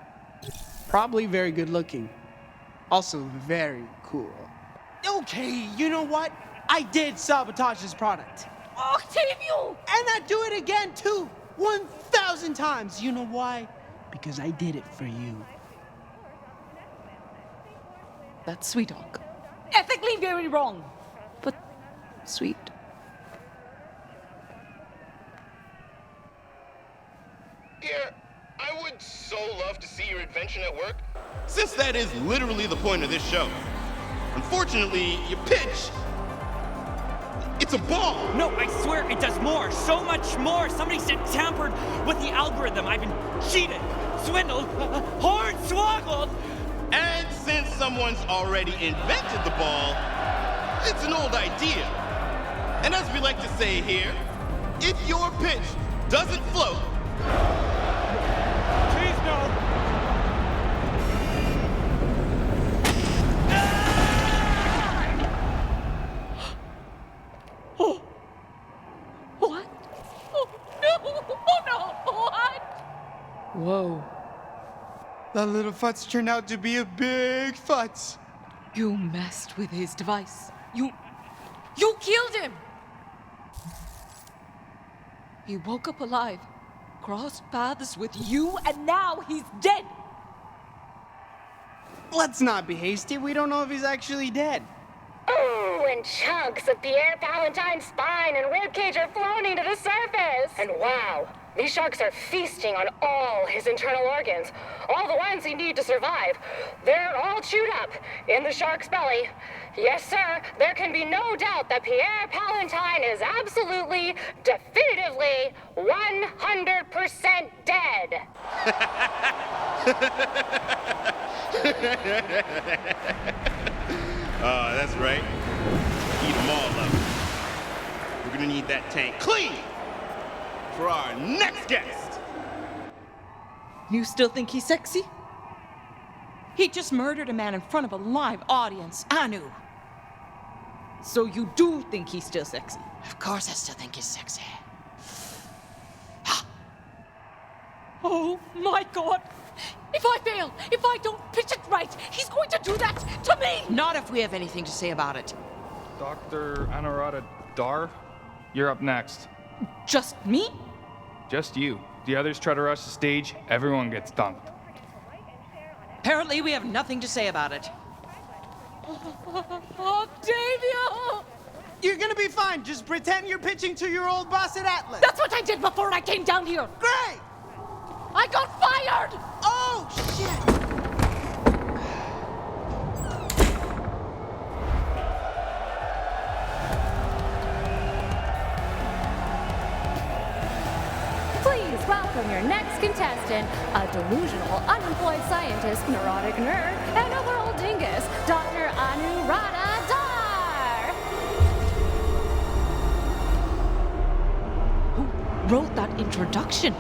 [SPEAKER 2] Probably very good looking. Also very cool. Okay, you know what? I did sabotage his product.
[SPEAKER 5] Octavio!
[SPEAKER 2] And I'd do it again too. 1,000 times. You know why? Because I did it for you.
[SPEAKER 5] That's sweet, Hawk. Ethically very wrong, but sweet.
[SPEAKER 12] Pierre, I would so love to see your invention at work, since that is literally the point of this show. Unfortunately, your pitch, it's a ball.
[SPEAKER 9] No, I swear it does more. So much more. Somebody's tampered with the algorithm. I've been cheated, swindled, hornswoggled.
[SPEAKER 12] And since someone's already invented the ball, it's an old idea. And as we like to say here, if your pitch doesn't float,
[SPEAKER 9] Please no.
[SPEAKER 5] Oh. What? Oh no! Oh no! What? Whoa.
[SPEAKER 2] That little futz turned out to be a big futz.
[SPEAKER 5] You messed with his device. You killed him! He woke up alive, crossed paths with you, and now he's dead!
[SPEAKER 2] Let's not be hasty. We don't know if he's actually dead.
[SPEAKER 11] Ooh, and chunks of Pierre Valentine's spine and ribcage are floating to the surface. And wow, these sharks are feasting on all his internal organs, all the ones he needs to survive. They're all chewed up in the shark's belly. Yes, sir, there can be no doubt that Pierre Valentine is absolutely, definitively, 100% dead.
[SPEAKER 12] That's right. Eat them all up. gonna need that tank clean for our next guest.
[SPEAKER 5] You still think he's sexy?
[SPEAKER 3] He just murdered a man in front of a live audience. Anu.
[SPEAKER 5] So you do think he's still sexy?
[SPEAKER 3] Of course I still think he's sexy.
[SPEAKER 5] Oh my god! If I fail, if I don't pitch it right, he's going to do that to me!
[SPEAKER 3] Not if we have anything to say about it.
[SPEAKER 10] Dr. Anurata Dar, you're up next.
[SPEAKER 5] Just me?
[SPEAKER 10] Just you. The others try to rush the stage, everyone gets dunked.
[SPEAKER 3] Apparently we have nothing to say about it.
[SPEAKER 5] Octavia!
[SPEAKER 2] You're gonna be fine. Just pretend you're pitching to your old boss at Atlas.
[SPEAKER 5] That's what I did before I came down here!
[SPEAKER 2] Great!
[SPEAKER 5] I got fired!
[SPEAKER 2] Oh, shit!
[SPEAKER 11] Please welcome your next contestant, a delusional, unemployed scientist, neurotic nerd, and a world dingus, Dr. Anurata Dar!
[SPEAKER 5] Who wrote that introduction?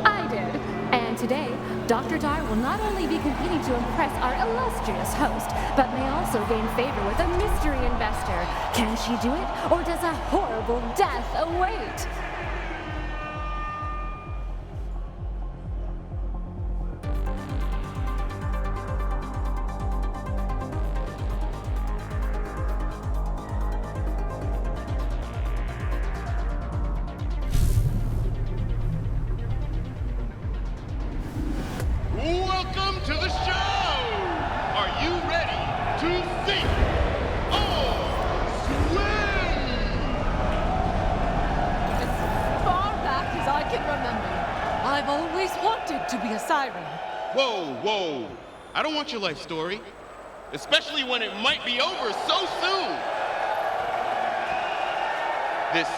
[SPEAKER 11] I did. And today, Dr. Dar will not only be competing to impress our illustrious host, but may also gain favor with a mystery investor. Can she do it, or does a horrible death await?
[SPEAKER 12] Welcome to the show! Are you ready to sink or swim?
[SPEAKER 5] As far back as I can remember, I've always wanted to be a siren.
[SPEAKER 12] Whoa, whoa. I don't want your life story. Especially when it might be over so soon. This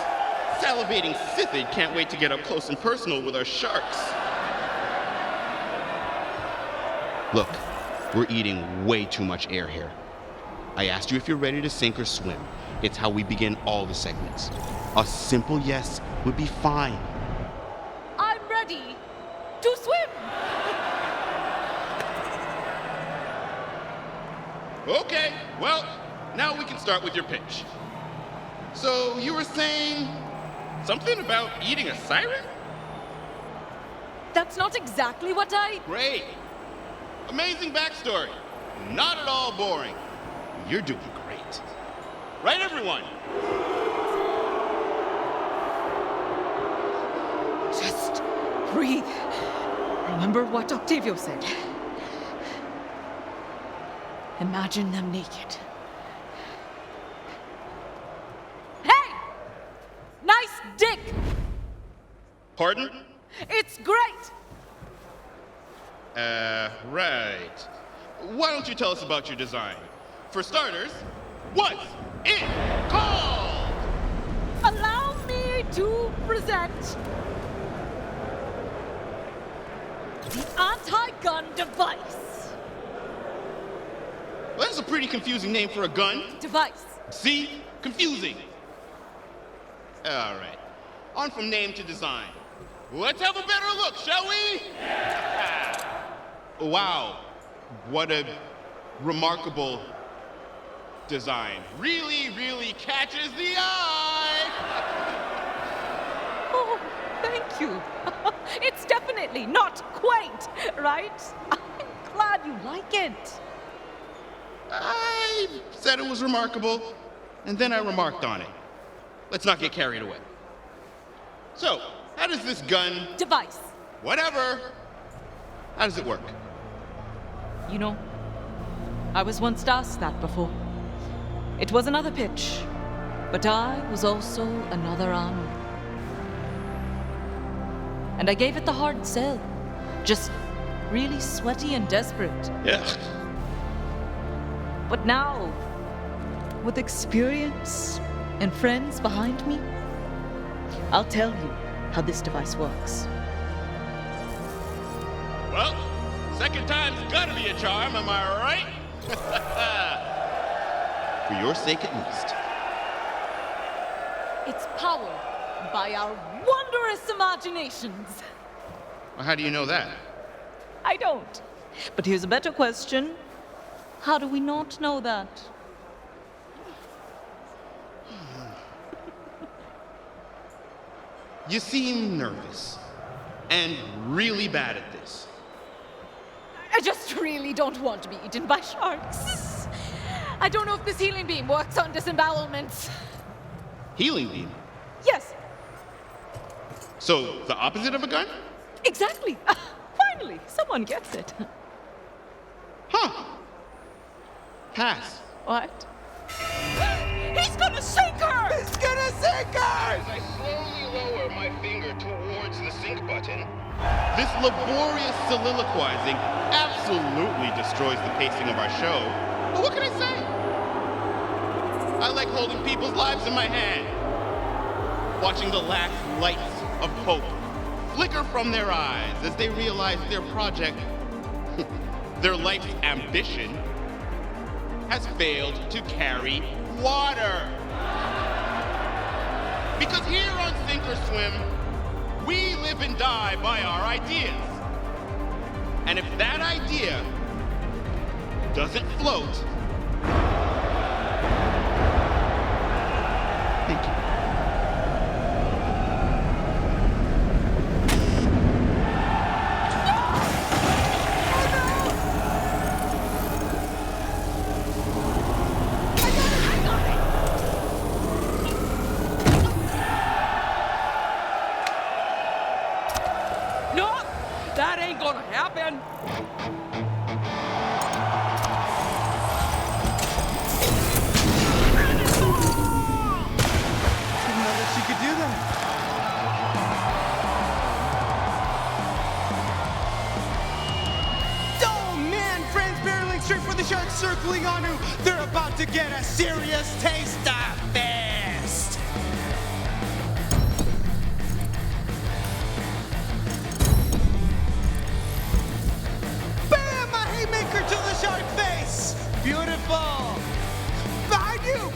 [SPEAKER 12] salivating Sithid can't wait to get up close and personal with our sharks. Look, we're eating way too much air here. I asked you if you're ready to sink or swim. It's how we begin all the segments. A simple yes would be fine.
[SPEAKER 5] I'm ready to swim!
[SPEAKER 12] Okay, well, now we can start with your pitch. So you were saying something about eating a siren?
[SPEAKER 5] That's not exactly what I...
[SPEAKER 12] Great. Amazing backstory. Not at all boring. You're doing great. Right, everyone?
[SPEAKER 5] Just breathe. Remember what Octavio said. Imagine them naked. Hey! Nice dick!
[SPEAKER 12] Pardon?
[SPEAKER 5] It's great!
[SPEAKER 12] Right. Why don't you tell us about your design? For starters, what's it called?
[SPEAKER 5] Allow me to present the anti-gun device.
[SPEAKER 12] Well, that's a pretty confusing name for a gun.
[SPEAKER 5] Device.
[SPEAKER 12] See? Confusing. All right. On from name to design. Let's have a better look, shall we? Yeah. Wow. What a remarkable design. Really, really catches the eye.
[SPEAKER 5] Oh, thank you. It's definitely not quaint, right? I'm glad you like it.
[SPEAKER 12] I said it was remarkable, and then I remarked on it. Let's not get carried away. So, how does this gun...
[SPEAKER 5] Device.
[SPEAKER 12] Whatever. How does it work?
[SPEAKER 5] You know, I was once asked that before. It was another pitch, but I was also another Anu. And I gave it the hard sell. Just really sweaty and desperate.
[SPEAKER 12] Yeah.
[SPEAKER 5] But now, with experience and friends behind me, I'll tell you how this device works.
[SPEAKER 12] Well, second time's gotta be a charm, am I right? For your sake at least.
[SPEAKER 5] It's powered by our wondrous imaginations.
[SPEAKER 12] Well, how do you know that?
[SPEAKER 5] I don't. But here's a better question. How do we not know that?
[SPEAKER 12] You seem nervous and really bad at this.
[SPEAKER 5] I just really don't want to be eaten by sharks. I don't know if this healing beam works on disembowelments.
[SPEAKER 12] Healing beam?
[SPEAKER 5] Yes,
[SPEAKER 12] So, the opposite of a gun?
[SPEAKER 5] exactly. Finally, someone gets it.
[SPEAKER 12] Huh. Pass.
[SPEAKER 5] What? He's gonna sink her!
[SPEAKER 2] He's gonna sink her!
[SPEAKER 12] As I slowly lower my finger towards the sync button, this laborious soliloquizing absolutely destroys the pacing of our show. But what can I say? I like holding people's lives in my hand, watching the last lights of hope flicker from their eyes as they realize their project, their life's ambition, has failed to carry water. Because here on Sink or Swim, we live and die by our ideas. And if that idea doesn't float, thank you.
[SPEAKER 9] No, that ain't gonna happen.
[SPEAKER 2] Didn't know that she could do that. Oh man, friends barreling straight for the shark, circling on who they're about to get a serious taste of fist. Bam! A haymaker to the shark face. Beautiful. Behind you.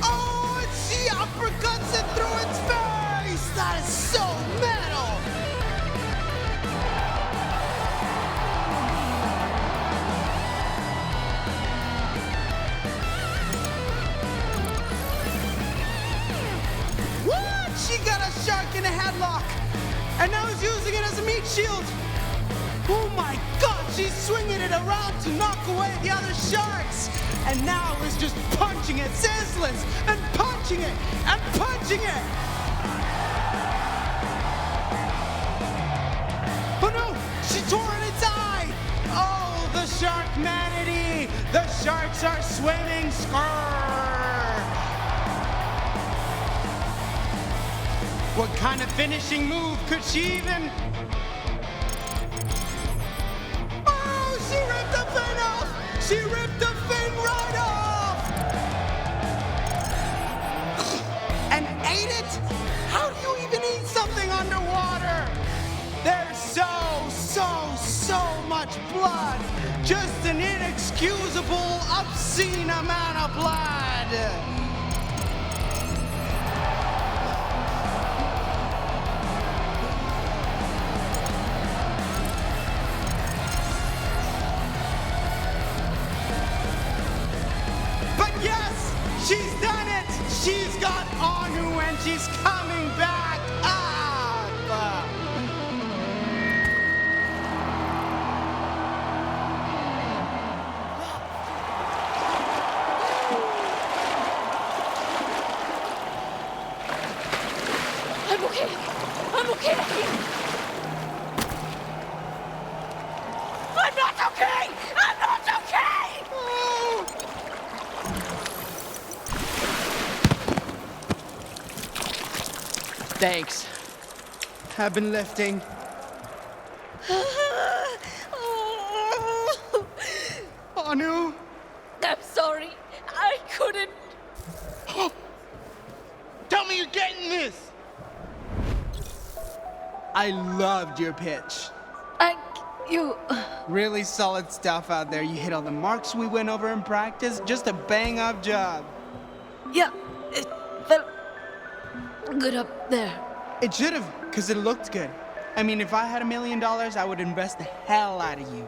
[SPEAKER 2] Oh, and she uppercuts it through its face! That is so metal! What? She got a shark in a headlock! And now is using it as a meat shield! Oh my god, she's swinging it around to knock away the other sharks! And now is just punching it senseless! And punching it! And punching it! Oh no! She tore in its eye! Oh, the sharkmanity! The sharks are swimming! Skrrr! What kind of finishing move could she even... Oh, she ripped the fin off! She ripped the fin right off! And ate it? How do you even eat something underwater? There's so much blood! Just an inexcusable, obscene amount of blood! But yes, she's done it! She's got Anu and she's coming back up!
[SPEAKER 5] I'm okay. I'm okay. I'm not okay! I'm not okay!
[SPEAKER 9] Thanks.
[SPEAKER 2] I've been lifting. Anu?
[SPEAKER 5] I'm sorry. I couldn't.
[SPEAKER 12] Tell me you're getting this!
[SPEAKER 2] I loved your pitch.
[SPEAKER 5] Thank you.
[SPEAKER 2] Really solid stuff out there. You hit all the marks we went over in practice. Just a bang-up job.
[SPEAKER 5] Yeah, it felt good up there.
[SPEAKER 2] It should have, because it looked good. I mean, if I had $1 million, I would invest the hell out of you.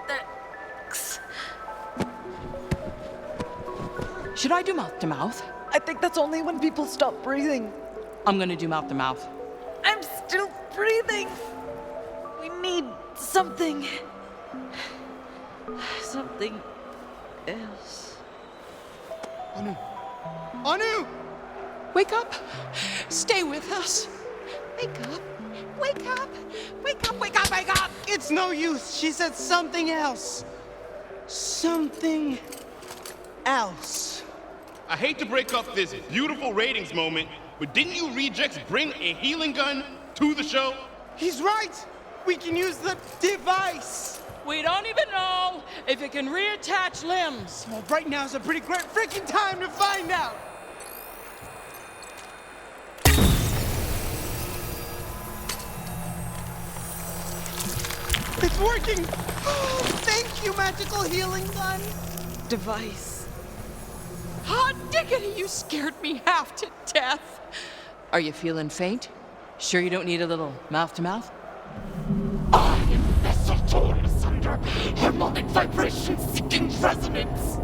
[SPEAKER 5] Thanks.
[SPEAKER 3] Should I do mouth to mouth?
[SPEAKER 5] I think that's only when people stop breathing.
[SPEAKER 3] I'm gonna do mouth to mouth.
[SPEAKER 5] I'm still breathing. We need something. Something else.
[SPEAKER 2] Anu!
[SPEAKER 3] Wake up! Stay with us! Wake up! Wake up! Wake up! Wake up! Wake up!
[SPEAKER 2] It's no use. She said something else. Something else.
[SPEAKER 12] I hate to break up this beautiful ratings moment, but didn't you rejects bring a healing gun to the show?
[SPEAKER 2] He's right. We can use the device.
[SPEAKER 3] We don't even know if it can reattach limbs.
[SPEAKER 2] Well, right now is a pretty great freaking time to find out. It's working! Oh, thank you, magical healing gun!
[SPEAKER 5] Device.
[SPEAKER 3] Hot diggity, you scared me half to death. Are you feeling faint? Sure you don't need a little mouth to mouth?
[SPEAKER 13] I am vessel torus under harmonic vibration seeking resonance.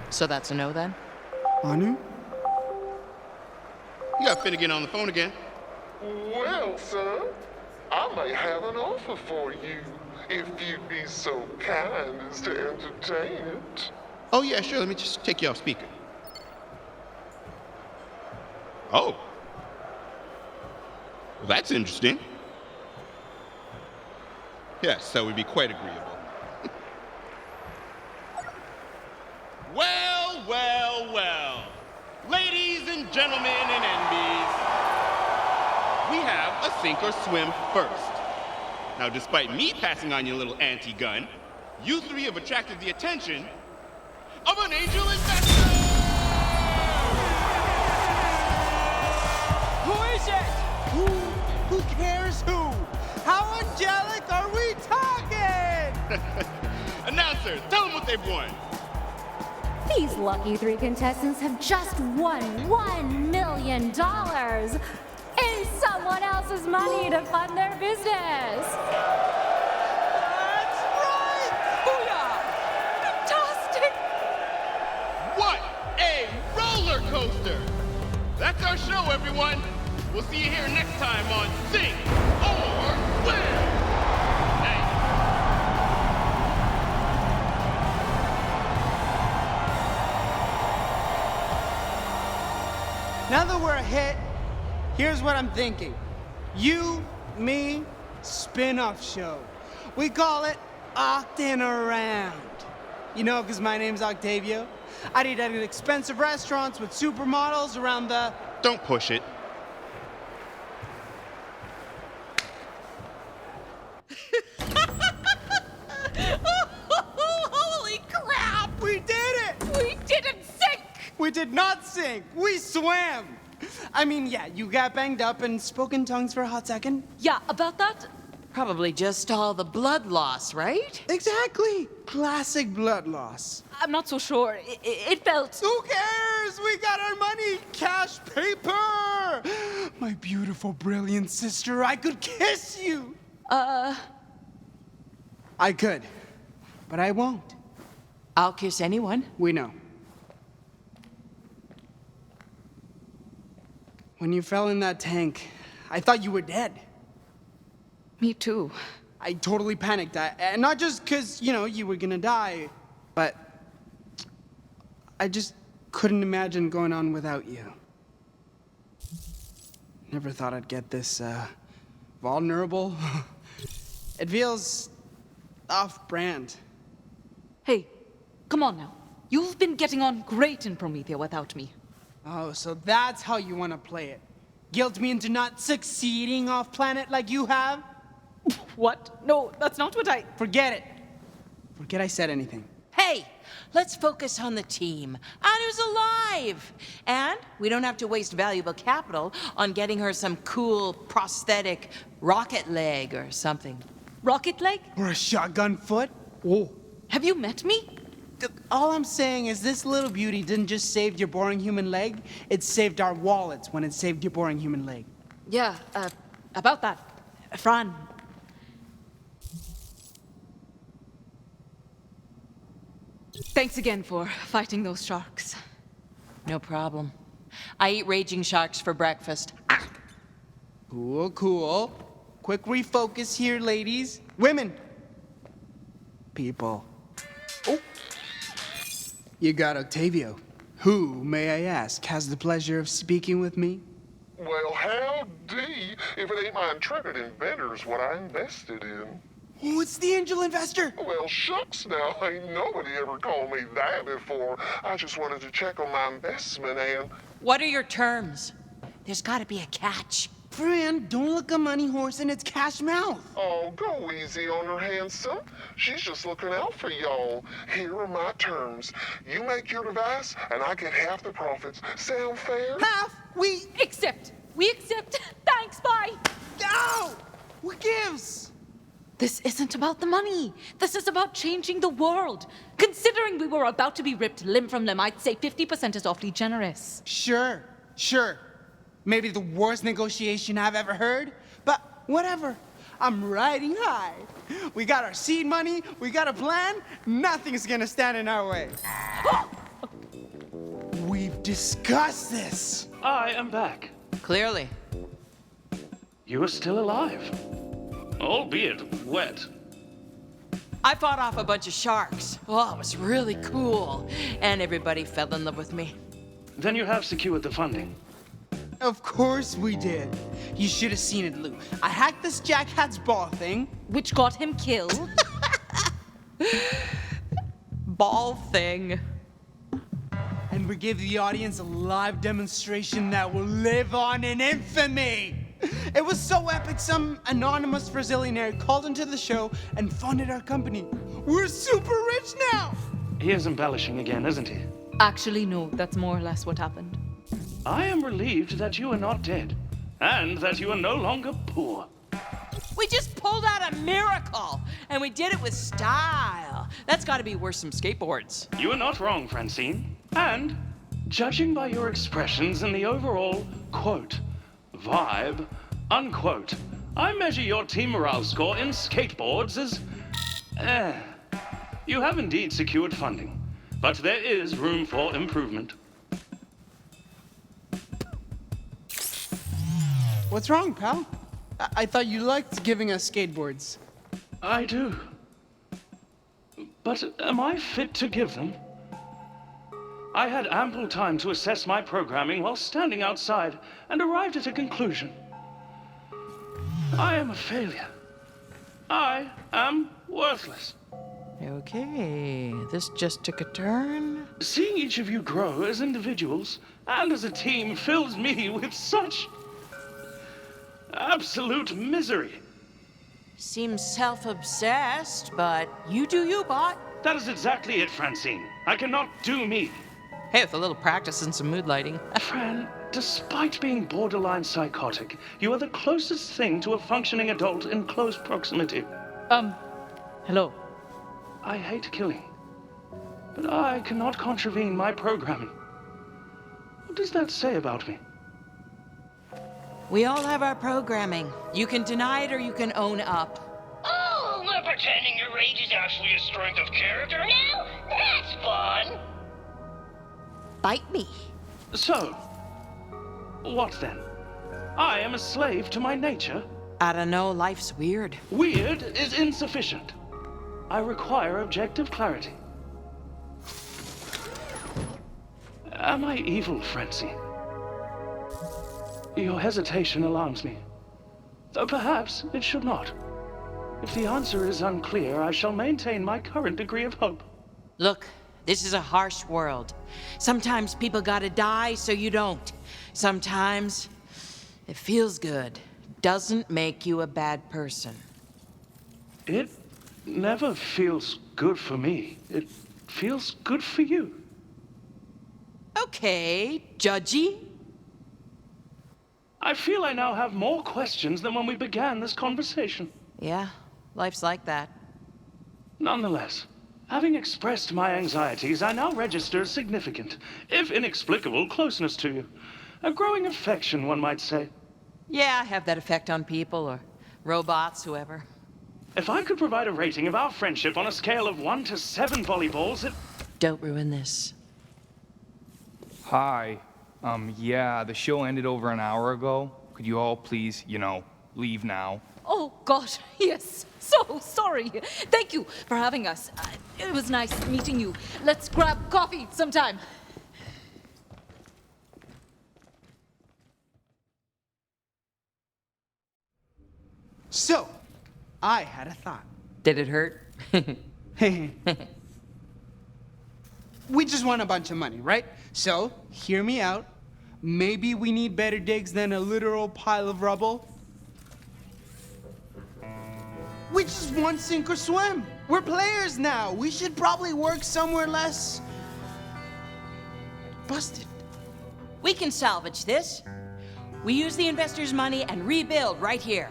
[SPEAKER 3] So that's a no then?
[SPEAKER 2] Anu?
[SPEAKER 12] You got Finnegan on the phone again.
[SPEAKER 14] Well, son, I might have an offer for you if you'd be so kind as to entertain it.
[SPEAKER 12] Oh, yeah, sure. Let me just take you off speaker. Oh. Well, that's interesting. Yes, that would be quite agreeable. Well, well, well. Ladies and gentlemen and NBs, we have a sink or swim first. Now, despite me passing on your little anti-gun, you three have attracted the attention of an angel investor!
[SPEAKER 2] Who is it? Who cares who? How angelic are we talking?
[SPEAKER 12] Announcers, tell them what they've won.
[SPEAKER 15] These lucky 3 contestants have just won $1 million in someone else's money to fund their business.
[SPEAKER 2] That's right!
[SPEAKER 3] Booyah! Fantastic!
[SPEAKER 12] What a roller coaster! That's our show, everyone. We'll see you here next time on Sink or Swim. Hey.
[SPEAKER 2] Now that we're a hit, here's what I'm thinking. You, me, spin-off show. We call it Octin' Around. You know, because my name's Octavio. I'd eat at expensive restaurants with supermodels around the...
[SPEAKER 12] Don't push it.
[SPEAKER 3] Holy crap!
[SPEAKER 2] We did it!
[SPEAKER 5] We didn't sink!
[SPEAKER 2] We did not sink. We swam. I mean, yeah, you got banged up and spoke in tongues for a hot second.
[SPEAKER 5] Yeah, about that?
[SPEAKER 3] Probably just all the blood loss, right?
[SPEAKER 2] Exactly. Classic blood loss.
[SPEAKER 5] I'm not so sure. It felt...
[SPEAKER 2] Who cares? We got our money. Cash paper. My beautiful, brilliant sister, I could kiss you. I could, but I won't.
[SPEAKER 3] I'll kiss anyone.
[SPEAKER 2] We know. When you fell in that tank, I thought you were dead.
[SPEAKER 5] Me too.
[SPEAKER 2] I totally panicked. And not just because, you know, you were gonna die, but I just couldn't imagine going on without you. Never thought I'd get this, vulnerable. It feels off-brand.
[SPEAKER 5] Hey, come on now. You've been getting on great in Promethea without me.
[SPEAKER 2] Oh, so that's how you want to play it. Guilt me into not succeeding off-planet like you have?
[SPEAKER 5] What? No, that's not what I...
[SPEAKER 2] Forget it. Forget I said anything.
[SPEAKER 3] Hey, let's focus on the team. Anu's alive! And we don't have to waste valuable capital on getting her some cool prosthetic rocket leg or something.
[SPEAKER 5] Rocket leg?
[SPEAKER 2] Or a shotgun foot? Oh.
[SPEAKER 5] Have you met me?
[SPEAKER 2] All I'm saying is this little beauty didn't just save your boring human leg, it saved our wallets when it saved your boring human leg.
[SPEAKER 5] Yeah, about that. Fran. Thanks again for fighting those sharks.
[SPEAKER 3] No problem. I eat raging sharks for breakfast.
[SPEAKER 2] Cool, cool. Quick refocus here, ladies. Women. People. Oh. You got Octavio. Who, may I ask, has the pleasure of speaking with me?
[SPEAKER 14] Well, howdy, if it ain't my intrepid inventors what I invested in.
[SPEAKER 2] Oh, it's the angel investor.
[SPEAKER 14] Well, shucks now, ain't nobody ever called me that before. I just wanted to check on my investment and...
[SPEAKER 3] What are your terms? There's gotta be a catch.
[SPEAKER 2] Fran, don't look a money horse in its cash mouth.
[SPEAKER 14] Oh, go easy on her, handsome. She's just looking out for y'all. Here are my terms. You make your device, and I get half the profits. Sound fair?
[SPEAKER 2] Half? We
[SPEAKER 5] accept. We accept. Thanks, bye.
[SPEAKER 2] No! What gives?
[SPEAKER 5] This isn't about the money. This is about changing the world. Considering we were about to be ripped limb from limb, I'd say 50% is awfully generous.
[SPEAKER 2] Sure. Maybe the worst negotiation I've ever heard, but whatever. I'm riding high. We got our seed money, we got a plan, nothing's gonna stand in our way. We've discussed this.
[SPEAKER 4] I am back.
[SPEAKER 3] Clearly.
[SPEAKER 4] You are still alive. Albeit wet.
[SPEAKER 3] I fought off a bunch of sharks. Oh, it was really cool. And everybody fell in love with me.
[SPEAKER 4] Then you have secured the funding.
[SPEAKER 2] Of course we did. You should have seen it, Lou. I hacked this jackhat's ball thing.
[SPEAKER 5] Which got him killed.
[SPEAKER 3] Ball thing.
[SPEAKER 2] And we gave the audience a live demonstration that will live on in infamy. It was so epic, some anonymous Brazilianaire called into the show and funded our company. We're super rich now!
[SPEAKER 4] He is embellishing again, isn't he?
[SPEAKER 5] Actually, no. That's more or less what happened.
[SPEAKER 4] I am relieved that you are not dead, and that you are no longer poor.
[SPEAKER 3] We just pulled out a miracle, and we did it with style. That's gotta be worth some skateboards.
[SPEAKER 4] You are not wrong, Francine. And, judging by your expressions and the overall, quote, vibe, unquote, I measure your team morale score in skateboards as... You have indeed secured funding, but there is room for improvement.
[SPEAKER 2] What's wrong, pal? I thought you liked giving us skateboards.
[SPEAKER 4] I do. But am I fit to give them? I had ample time to assess my programming while standing outside and arrived at a conclusion. I am a failure. I am worthless.
[SPEAKER 3] Okay, this just took a turn.
[SPEAKER 4] Seeing each of you grow as individuals and as a team fills me with such absolute misery.
[SPEAKER 3] Seems self-obsessed, but you do you, bot.
[SPEAKER 4] That is exactly it, Francine. I cannot do me.
[SPEAKER 3] Hey, with a little practice and some mood lighting.
[SPEAKER 4] Fran, despite being borderline psychotic, you are the closest thing to a functioning adult in close proximity.
[SPEAKER 5] Hello.
[SPEAKER 4] I hate killing, but I cannot contravene my programming. What does that say about me?
[SPEAKER 3] We all have our programming. You can deny it or you can own up.
[SPEAKER 13] Oh, we're pretending your rage is actually a strength of character now? That's fun!
[SPEAKER 3] Bite me.
[SPEAKER 4] So, what then? I am a slave to my nature?
[SPEAKER 3] I don't know, life's weird.
[SPEAKER 4] Weird is insufficient. I require objective clarity. Am I evil, Francine? Your hesitation alarms me. Though perhaps it should not. If the answer is unclear, I shall maintain my current degree of hope.
[SPEAKER 3] Look, this is a harsh world. Sometimes people gotta die so you don't. Sometimes it feels good. Doesn't make you a bad person.
[SPEAKER 4] It never feels good for me. It feels good for you.
[SPEAKER 3] Okay, judgy.
[SPEAKER 4] I feel I now have more questions than when we began this conversation.
[SPEAKER 3] Yeah, life's like that.
[SPEAKER 4] Nonetheless, Having expressed my anxieties, I now register significant, if inexplicable, closeness to you. A growing affection, one might say.
[SPEAKER 3] Yeah, I have that effect on people or robots, whoever.
[SPEAKER 4] If I could provide a rating of our friendship on a scale of 1 to 7 volleyballs, it...
[SPEAKER 3] Don't ruin this.
[SPEAKER 10] Hi. Yeah, the show ended over an hour ago. Could you all please, leave now?
[SPEAKER 5] Oh, God, yes. So sorry. Thank you for having us. It was nice meeting you. Let's grab coffee sometime.
[SPEAKER 2] So, I had a thought.
[SPEAKER 3] Did it hurt?
[SPEAKER 2] We just want a bunch of money, right? So, hear me out. Maybe we need better digs than a literal pile of rubble. We just want sink or swim. We're players now. We should probably work somewhere less busted.
[SPEAKER 3] We can salvage this. We use the investors' money and rebuild right here.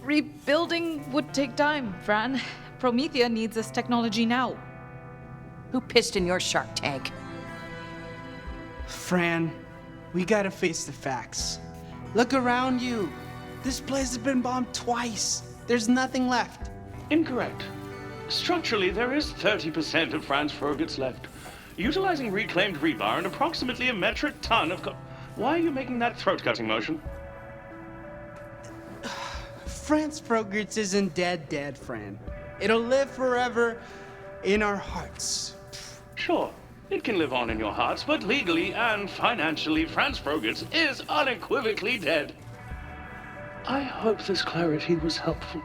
[SPEAKER 5] Rebuilding would take time, Fran. Promethea needs this technology now.
[SPEAKER 3] Who pissed in your shark tank?
[SPEAKER 2] Fran, we gotta face the facts. Look around you. This place has been bombed twice. There's nothing left.
[SPEAKER 4] Incorrect. Structurally, there is 30% of Franz Frogert's left. Utilizing reclaimed rebar and approximately a metric ton of Why are you making that throat-cutting motion?
[SPEAKER 2] Franz Frogert's isn't dead, Fran. It'll live forever in our hearts.
[SPEAKER 4] Sure, it can live on in your hearts, but legally and financially, Franz Frogert's is unequivocally dead. I hope this clarity was helpful.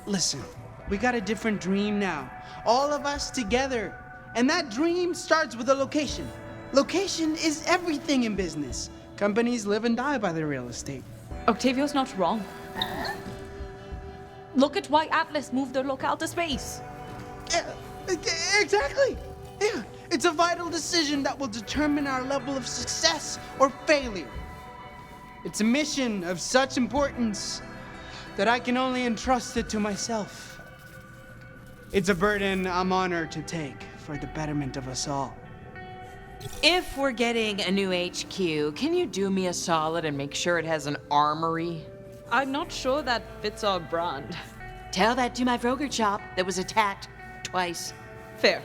[SPEAKER 2] Listen, we got a different dream now. All of us together. And that dream starts with a location. Location is everything in business. Companies live and die by their real estate.
[SPEAKER 5] Octavio's not wrong. Look at why Atlas moved their locale to space.
[SPEAKER 2] Yeah, exactly. Yeah, it's a vital decision that will determine our level of success or failure. It's a mission of such importance that I can only entrust it to myself. It's a burden I'm honored to take for the betterment of us all.
[SPEAKER 3] If we're getting a new HQ, can you do me a solid and make sure it has an armory?
[SPEAKER 5] I'm not sure that fits our brand.
[SPEAKER 3] Tell that to my Frogert shop that was attacked twice.
[SPEAKER 5] Fair.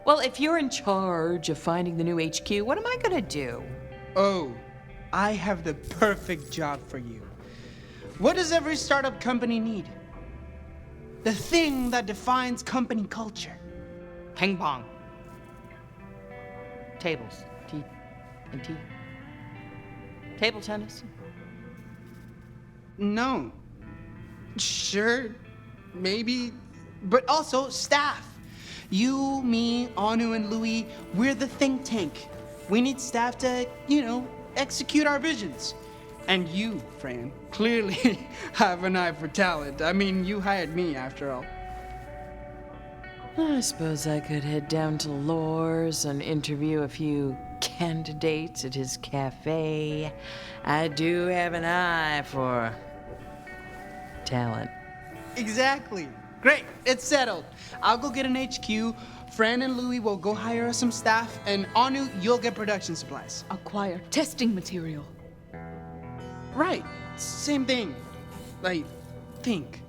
[SPEAKER 3] Well, if you're in charge of finding the new HQ, what am I gonna do?
[SPEAKER 2] Oh, I have the perfect job for you. What does every startup company need? The thing that defines company culture.
[SPEAKER 3] Ping pong. Tables. Tea. And tea. Table tennis.
[SPEAKER 2] No. Sure, maybe, but also staff. You, me, Anu, and Louis, we're the think tank. We need staff to, execute our visions. And you, Fran, clearly have an eye for talent. I mean, you hired me after all.
[SPEAKER 3] I suppose I could head down to Lore's and interview a few candidates at his cafe. I do have an eye for talent.
[SPEAKER 2] Exactly. Great, it's settled. I'll go get an HQ. Fran and Louis will go hire us some staff, and Anu, you'll get production supplies.
[SPEAKER 5] Acquire testing material.
[SPEAKER 2] Right, same thing. I think.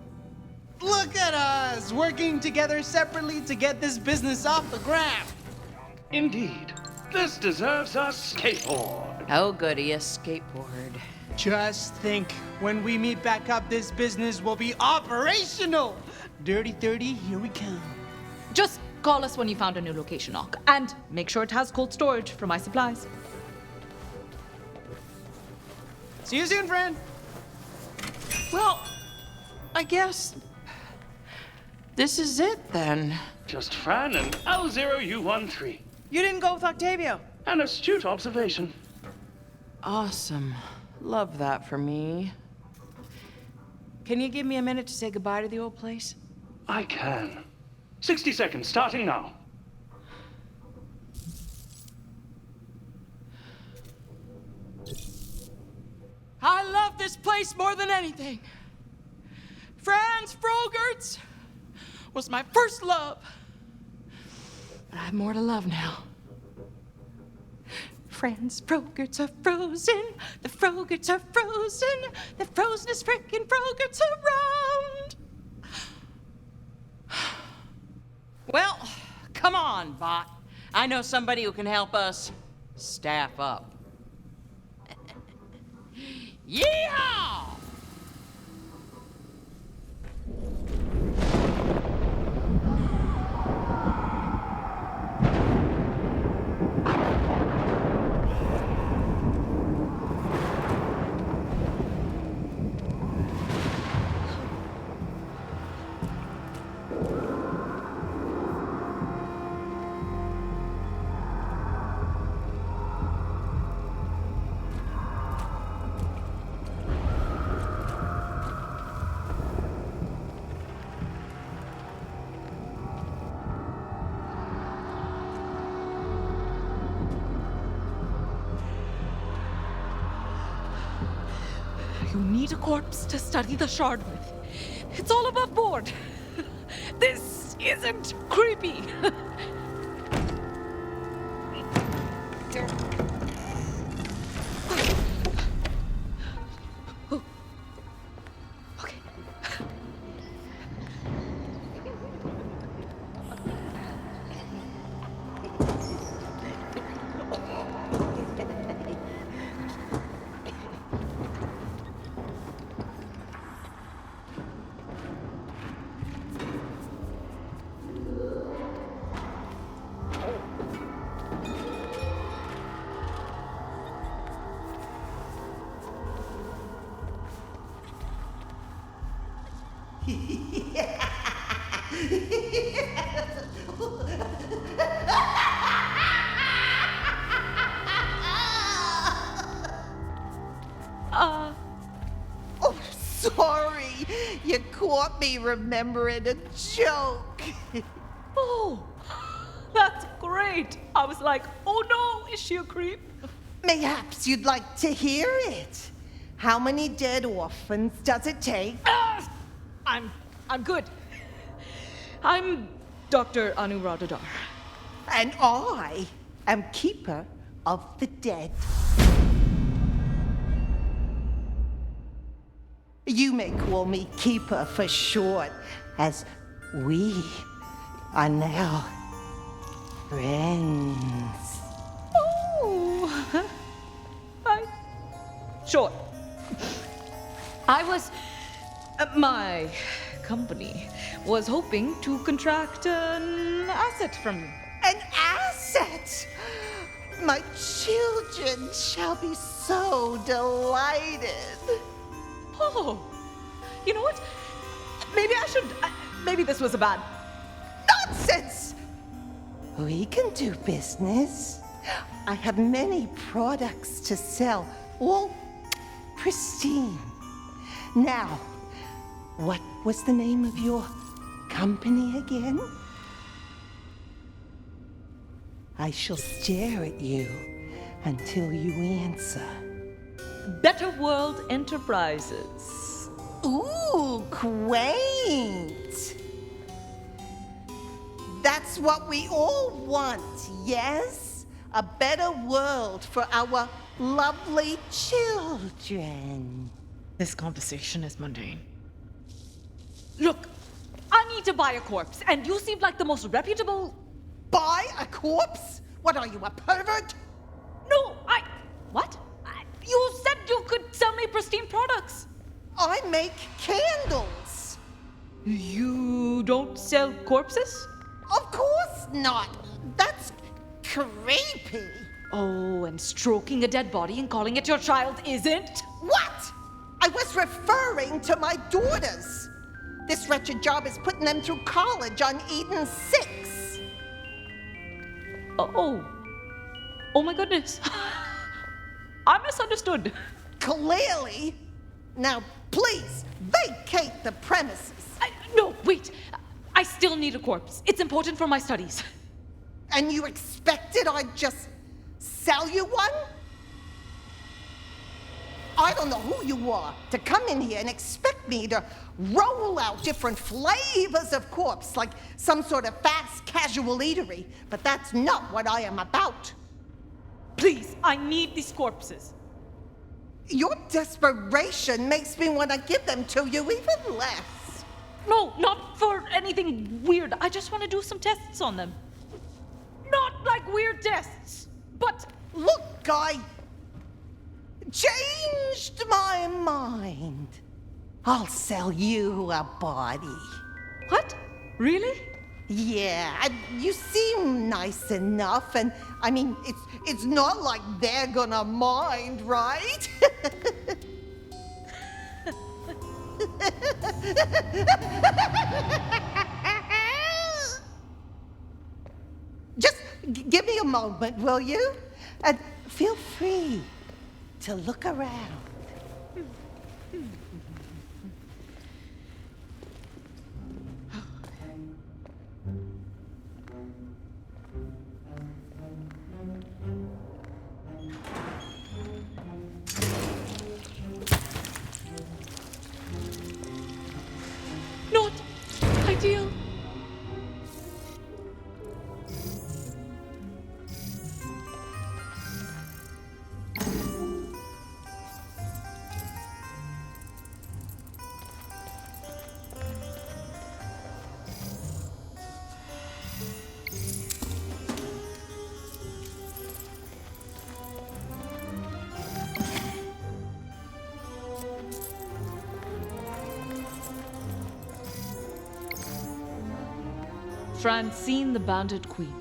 [SPEAKER 2] Look at us, working together separately to get this business off the ground.
[SPEAKER 4] Indeed. This deserves a skateboard.
[SPEAKER 3] Oh, goody, a skateboard.
[SPEAKER 2] Just think, when we meet back up, this business will be operational. Dirty 30, here we come.
[SPEAKER 5] Just call us when you found a new location, Ock. And make sure it has cold storage for my supplies.
[SPEAKER 2] See you soon, friend.
[SPEAKER 3] Well, I guess this is it then.
[SPEAKER 4] Just Fran and L0U13.
[SPEAKER 3] You didn't go with Octavio.
[SPEAKER 4] An astute observation.
[SPEAKER 3] Awesome. Love that for me. Can you give me a minute to say goodbye to the old place?
[SPEAKER 4] I can. 60 seconds, starting now.
[SPEAKER 3] I love this place more than anything. Franz Frogert's, was my first love. But I have more to love now. Friends, Frogerts are frozen. The Frogerts are frozen. The frozenest frickin' Frogerts around. Well, come on, Bot. I know somebody who can help us staff up. Yeehaw!
[SPEAKER 5] You need a corpse to study the shard with. It's all above board. This isn't creepy.
[SPEAKER 16] Oh, sorry. You caught me remembering a joke.
[SPEAKER 5] Oh, that's great. I was like, oh no, is she a creep?
[SPEAKER 16] Mayhaps you'd like to hear it. How many dead orphans does it take?
[SPEAKER 5] I'm good. I'm Dr. Anuradhadar.
[SPEAKER 16] And I am Keeper of the Dead. You may call me Keeper for short, as we are now friends.
[SPEAKER 5] Oh, sure. I was, my company was hoping to contract an asset from you.
[SPEAKER 16] An asset? My children shall be so delighted.
[SPEAKER 5] Oh, you know what? Maybe I should, maybe this was a bad.
[SPEAKER 16] Nonsense! We can do business. I have many products to sell, all pristine. Now, what was the name of your company again? I shall stare at you until you answer.
[SPEAKER 5] Better World Enterprises.
[SPEAKER 16] Ooh, quaint. That's what we all want, yes? A better world for our lovely children.
[SPEAKER 5] This conversation is mundane. Look, I need to buy a corpse, and you seem like the most reputable.
[SPEAKER 16] Buy a corpse? What are you, a pervert?
[SPEAKER 5] No, what? You said you could sell me pristine products.
[SPEAKER 16] I make candles.
[SPEAKER 5] You don't sell corpses?
[SPEAKER 16] Of course not. That's creepy.
[SPEAKER 5] Oh, and stroking a dead body and calling it your child isn't?
[SPEAKER 16] What? I was referring to my daughters. This wretched job is putting them through college on Eden 6.
[SPEAKER 5] Oh my goodness. I misunderstood.
[SPEAKER 16] Clearly. Now, please, vacate the premises.
[SPEAKER 5] No, wait. I still need a corpse. It's important for my studies.
[SPEAKER 16] And you expected I'd just sell you one? I don't know who you are to come in here and expect me to roll out different flavors of corpse like some sort of fast casual eatery. But that's not what I am about.
[SPEAKER 5] Please, I need these corpses.
[SPEAKER 16] Your desperation makes me want to give them to you even less.
[SPEAKER 5] No, not for anything weird. I just want to do some tests on them. Not like weird tests, but...
[SPEAKER 16] Look, I changed my mind. I'll sell you a body.
[SPEAKER 5] What? Really?
[SPEAKER 16] Yeah, you seem nice enough, and I mean, it's not like they're gonna mind, right? Just give me a moment, will you? And feel free to look around.
[SPEAKER 5] Not ideal. Francine the Bandit Queen.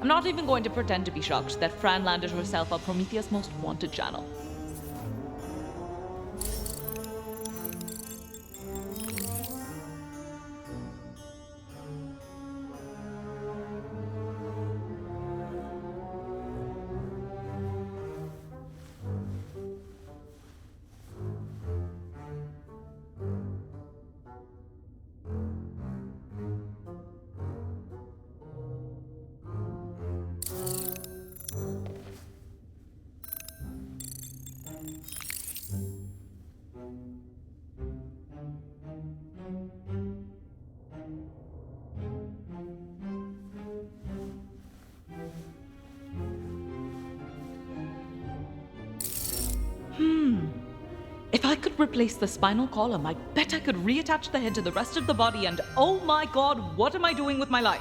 [SPEAKER 5] I'm not even going to pretend to be shocked that Fran landed herself on Prometheus' most wanted channel. If I could replace the spinal column, I bet I could reattach the head to the rest of the body and oh my god, what am I doing with my life?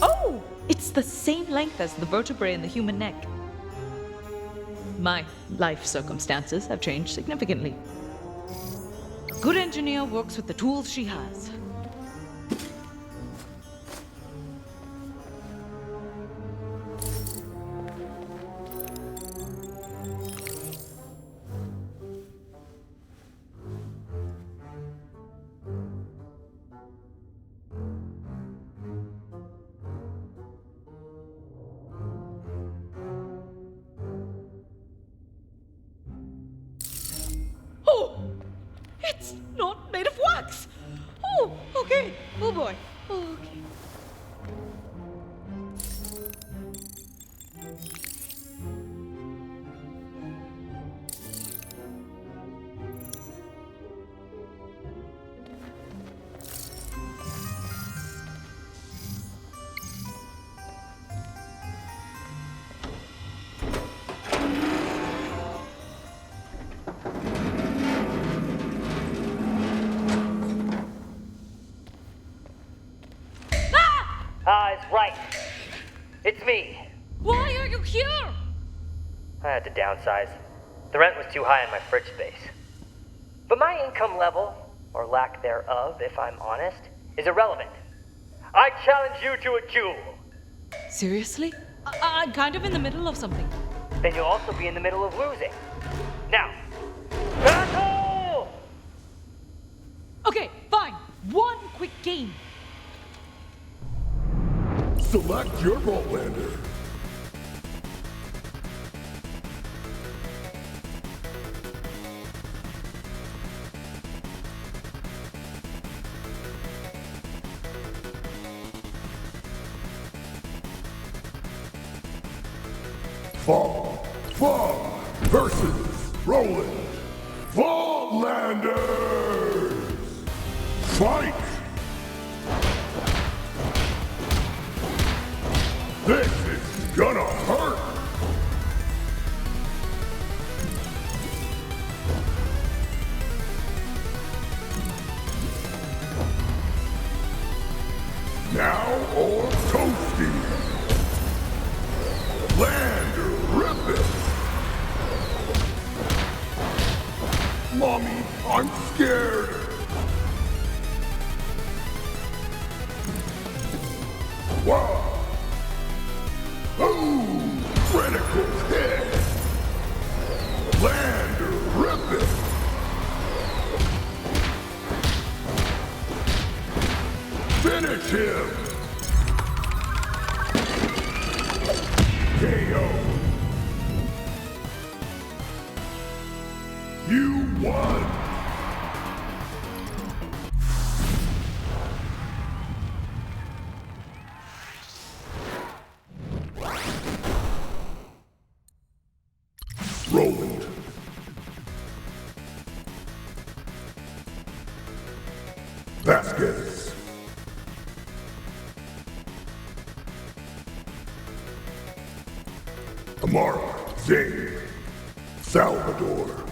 [SPEAKER 5] Oh! It's the same length as the vertebrae in the human neck. My life circumstances have changed significantly. A good engineer works with the tools she has. Oh! It's not made of wax! Oh, okay. Oh boy. Oh, okay.
[SPEAKER 6] It's right. It's me.
[SPEAKER 5] Why are you here?
[SPEAKER 6] I had to downsize. The rent was too high in my fridge space. But my income level, or lack thereof, if I'm honest, is irrelevant. I challenge you to a duel.
[SPEAKER 5] Seriously? I'm kind of in the middle of something.
[SPEAKER 6] Then you'll also be in the middle of losing. Now, battle!
[SPEAKER 5] Okay, fine. One quick game.
[SPEAKER 17] Select your Voltlander. Fog versus Roland. Voltlanders! Fight! This is gonna hurt! Now or toasty! Land or rip it! Mommy, I'm scared! Wow! Ooh! Critical hit! Land or rip it! Finish him! KO! You won! Roland. Vasquez. Amara. Zane. Salvador.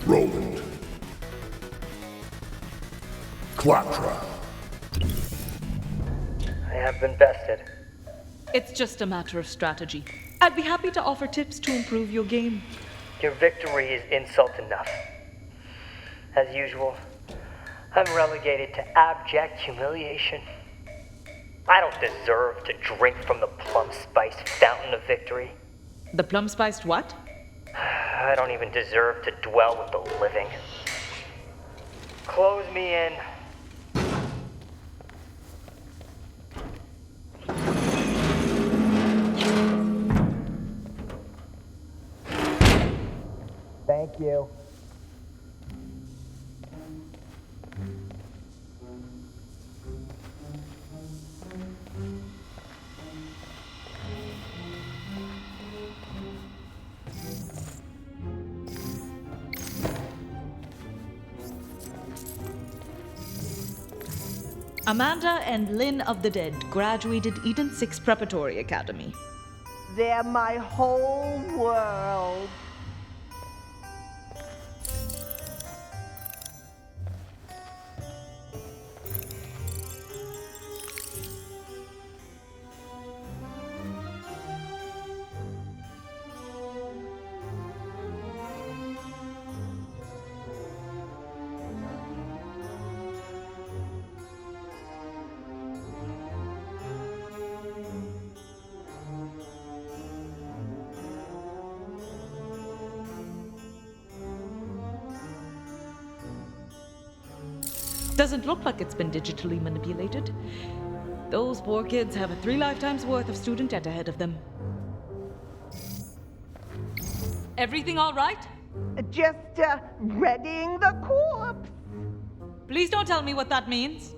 [SPEAKER 17] Roland. Claptrap.
[SPEAKER 6] I have been bested.
[SPEAKER 5] It's just a matter of strategy. I'd be happy to offer tips to improve your game.
[SPEAKER 6] Your victory is insult enough. As usual, I'm relegated to abject humiliation. I don't deserve to drink from the plum-spiced fountain of victory.
[SPEAKER 5] The plum-spiced what?
[SPEAKER 6] I don't even deserve to dwell with the living. Close me in. Thank you.
[SPEAKER 5] Amanda and Lynn of the Dead graduated Eden 6 Preparatory Academy.
[SPEAKER 16] They're my whole world.
[SPEAKER 5] Doesn't look like it's been digitally manipulated. Those poor kids have a 3 lifetimes worth of student debt ahead of them. Everything all right?
[SPEAKER 16] Just, readying the corpse.
[SPEAKER 5] Please don't tell me what that means.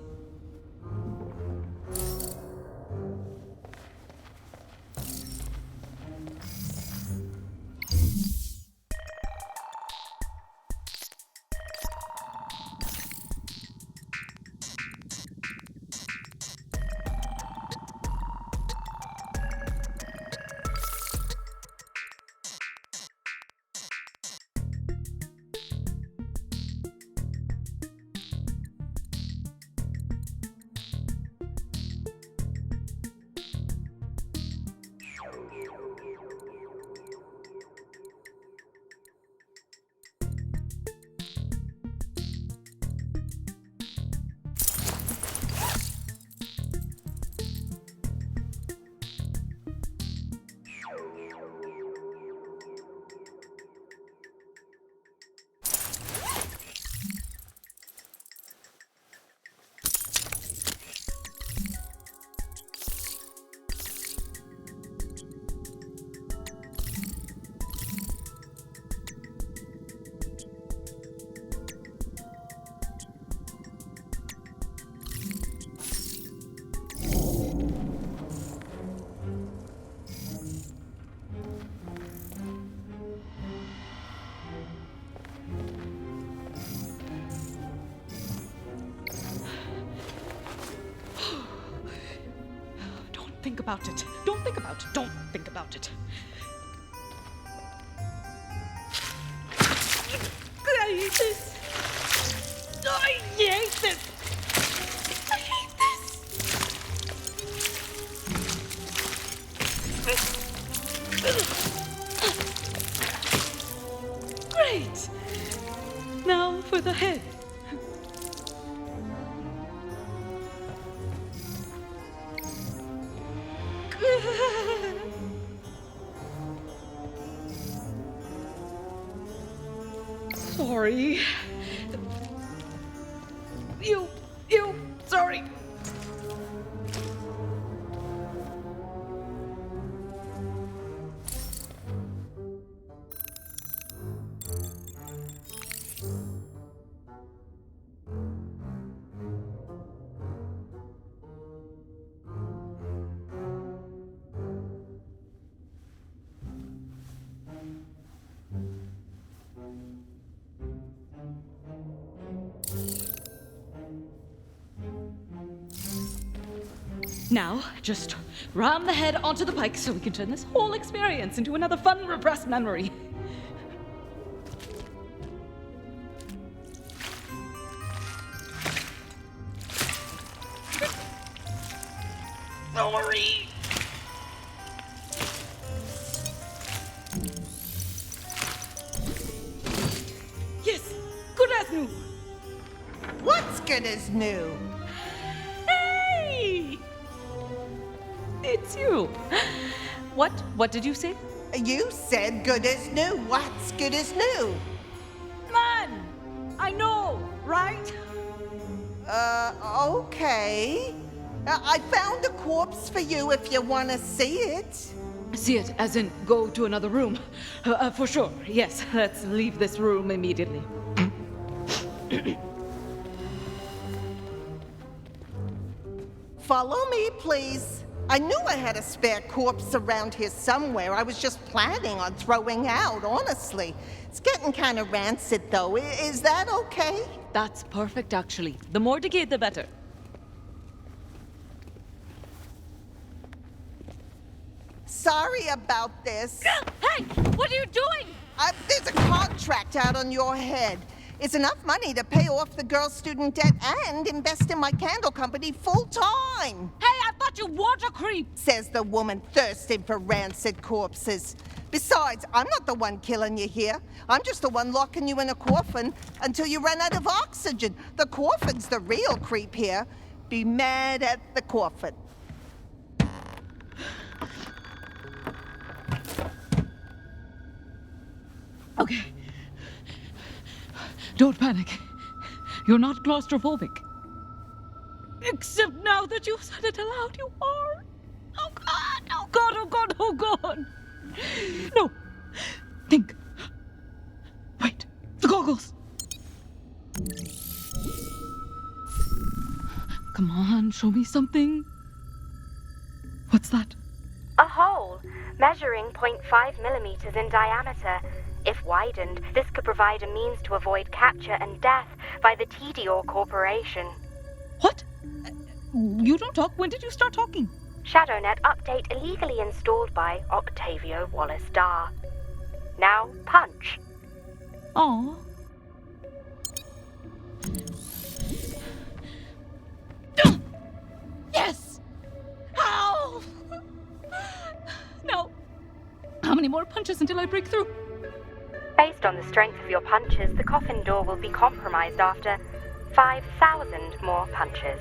[SPEAKER 5] think about it. Don't think about it. Don't think about it. I hate this. I hate this. I hate this. Great. Now for the head. Sorry. Sorry. Now, just ram the head onto the pike so we can turn this whole experience into another fun, repressed memory. Sorry. Yes, good as new.
[SPEAKER 16] What's good as new?
[SPEAKER 5] Hey! It's you. What did you say?
[SPEAKER 16] You said good as new. What's good as new?
[SPEAKER 5] Man! I know, right?
[SPEAKER 16] Okay. I found a corpse for you if you want to see it.
[SPEAKER 5] See it, as in go to another room. For sure, yes. Let's leave this room immediately.
[SPEAKER 16] Follow me, please. I knew I had a spare corpse around here somewhere. I was just planning on throwing out, honestly. It's getting kind of rancid, though. Is that okay?
[SPEAKER 5] That's perfect, actually. The more decayed, the better.
[SPEAKER 16] Sorry about this.
[SPEAKER 5] Hey! What are you doing?
[SPEAKER 16] There's a contract out on your head. It's enough money to pay off the girl's student debt and invest in my candle company full-time.
[SPEAKER 5] Hey, I thought you water creep!
[SPEAKER 16] Says the woman thirsting for rancid corpses. Besides, I'm not the one killing you here. I'm just the one locking you in a coffin until you run out of oxygen. The coffin's the real creep here. Be mad at the coffin.
[SPEAKER 5] Okay. Don't panic. You're not claustrophobic. Except now that you've said it aloud, you are. Oh God, oh God, oh God, oh God. No. Think. Wait. The goggles. Come on, show me something. What's that?
[SPEAKER 18] A hole, measuring 0.5 millimeters in diameter. If widened, this could provide a means to avoid capture and death by the TDOR Corporation.
[SPEAKER 5] What? You don't talk. When did you start talking?
[SPEAKER 18] ShadowNet update illegally installed by Octavio Wallace Dar. Now punch.
[SPEAKER 5] Oh. Yes! Ow! No. How many more punches until I break through?
[SPEAKER 18] Based on the strength of your punches, the coffin door will be compromised after 5,000 more punches.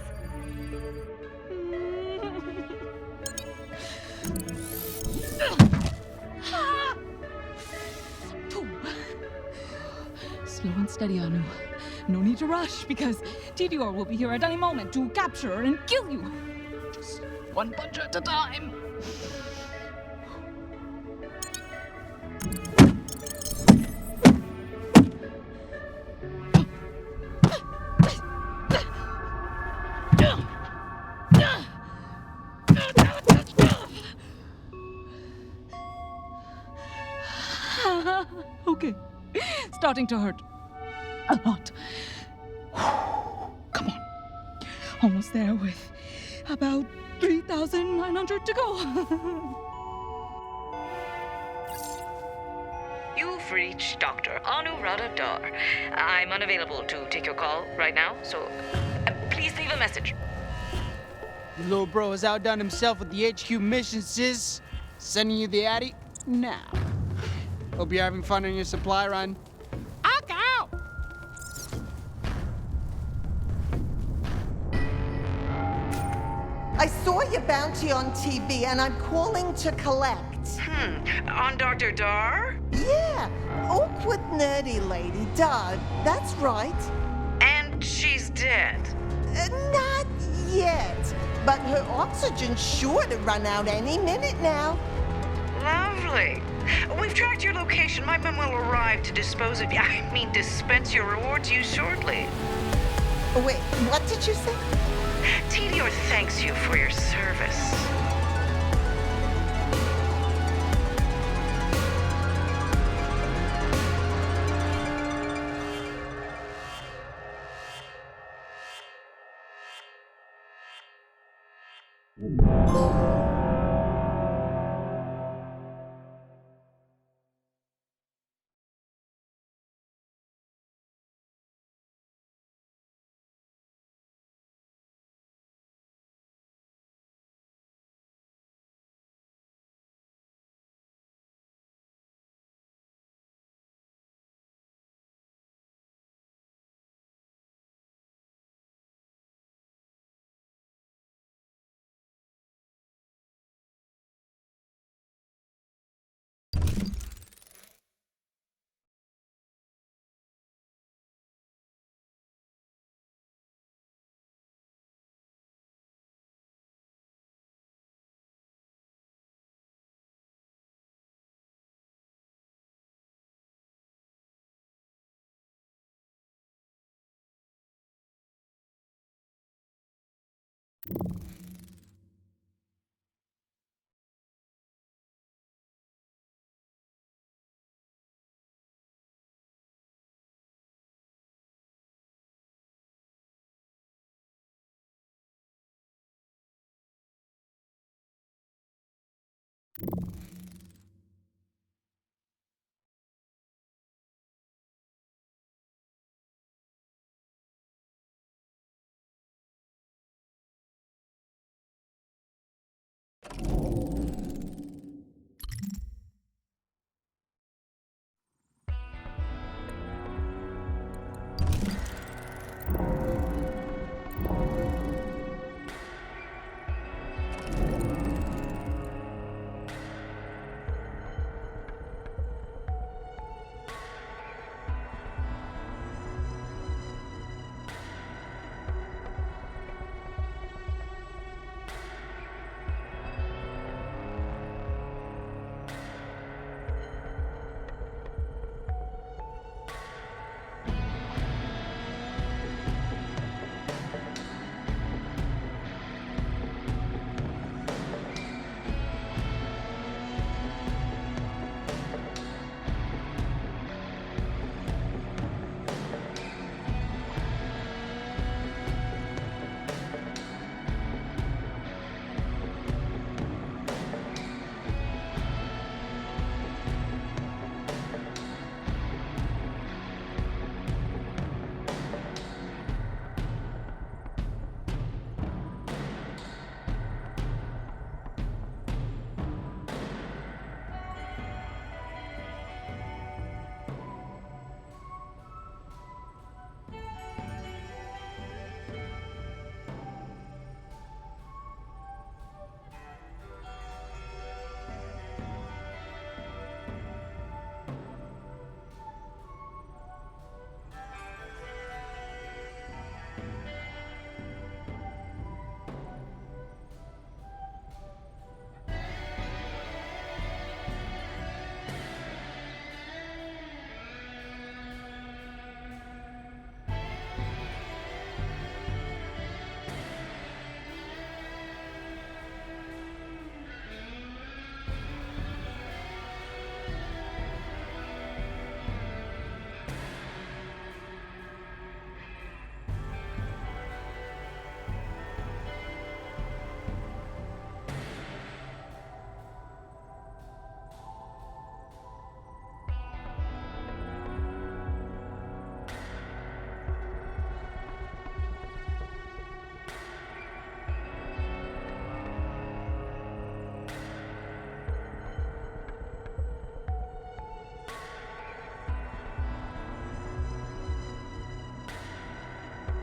[SPEAKER 5] Slow and steady, Anu. No need to rush, because TDR will be here at any moment to capture and kill you. Just one punch at a time. Okay. Starting to hurt. A lot. Come on. Almost there with about 3,900 to go.
[SPEAKER 19] You've reached Dr. Anuradha Dar. I'm unavailable to take your call right now, so please leave a message.
[SPEAKER 2] Your little bro has outdone himself with the HQ mission, sis. Sending you the Addy now. Hope you're having fun on your supply run. Out!
[SPEAKER 16] I saw your bounty on TV and I'm calling to collect.
[SPEAKER 19] On Dr. Dar?
[SPEAKER 16] Yeah, awkward nerdy lady, Dar. That's right.
[SPEAKER 19] And she's dead.
[SPEAKER 16] Not yet, but her oxygen's sure to run out any minute now.
[SPEAKER 19] Lovely. We've tracked your location. My men will arrive to dispense your rewards you shortly.
[SPEAKER 16] Wait, what did you say?
[SPEAKER 19] Tedior thanks you for your service.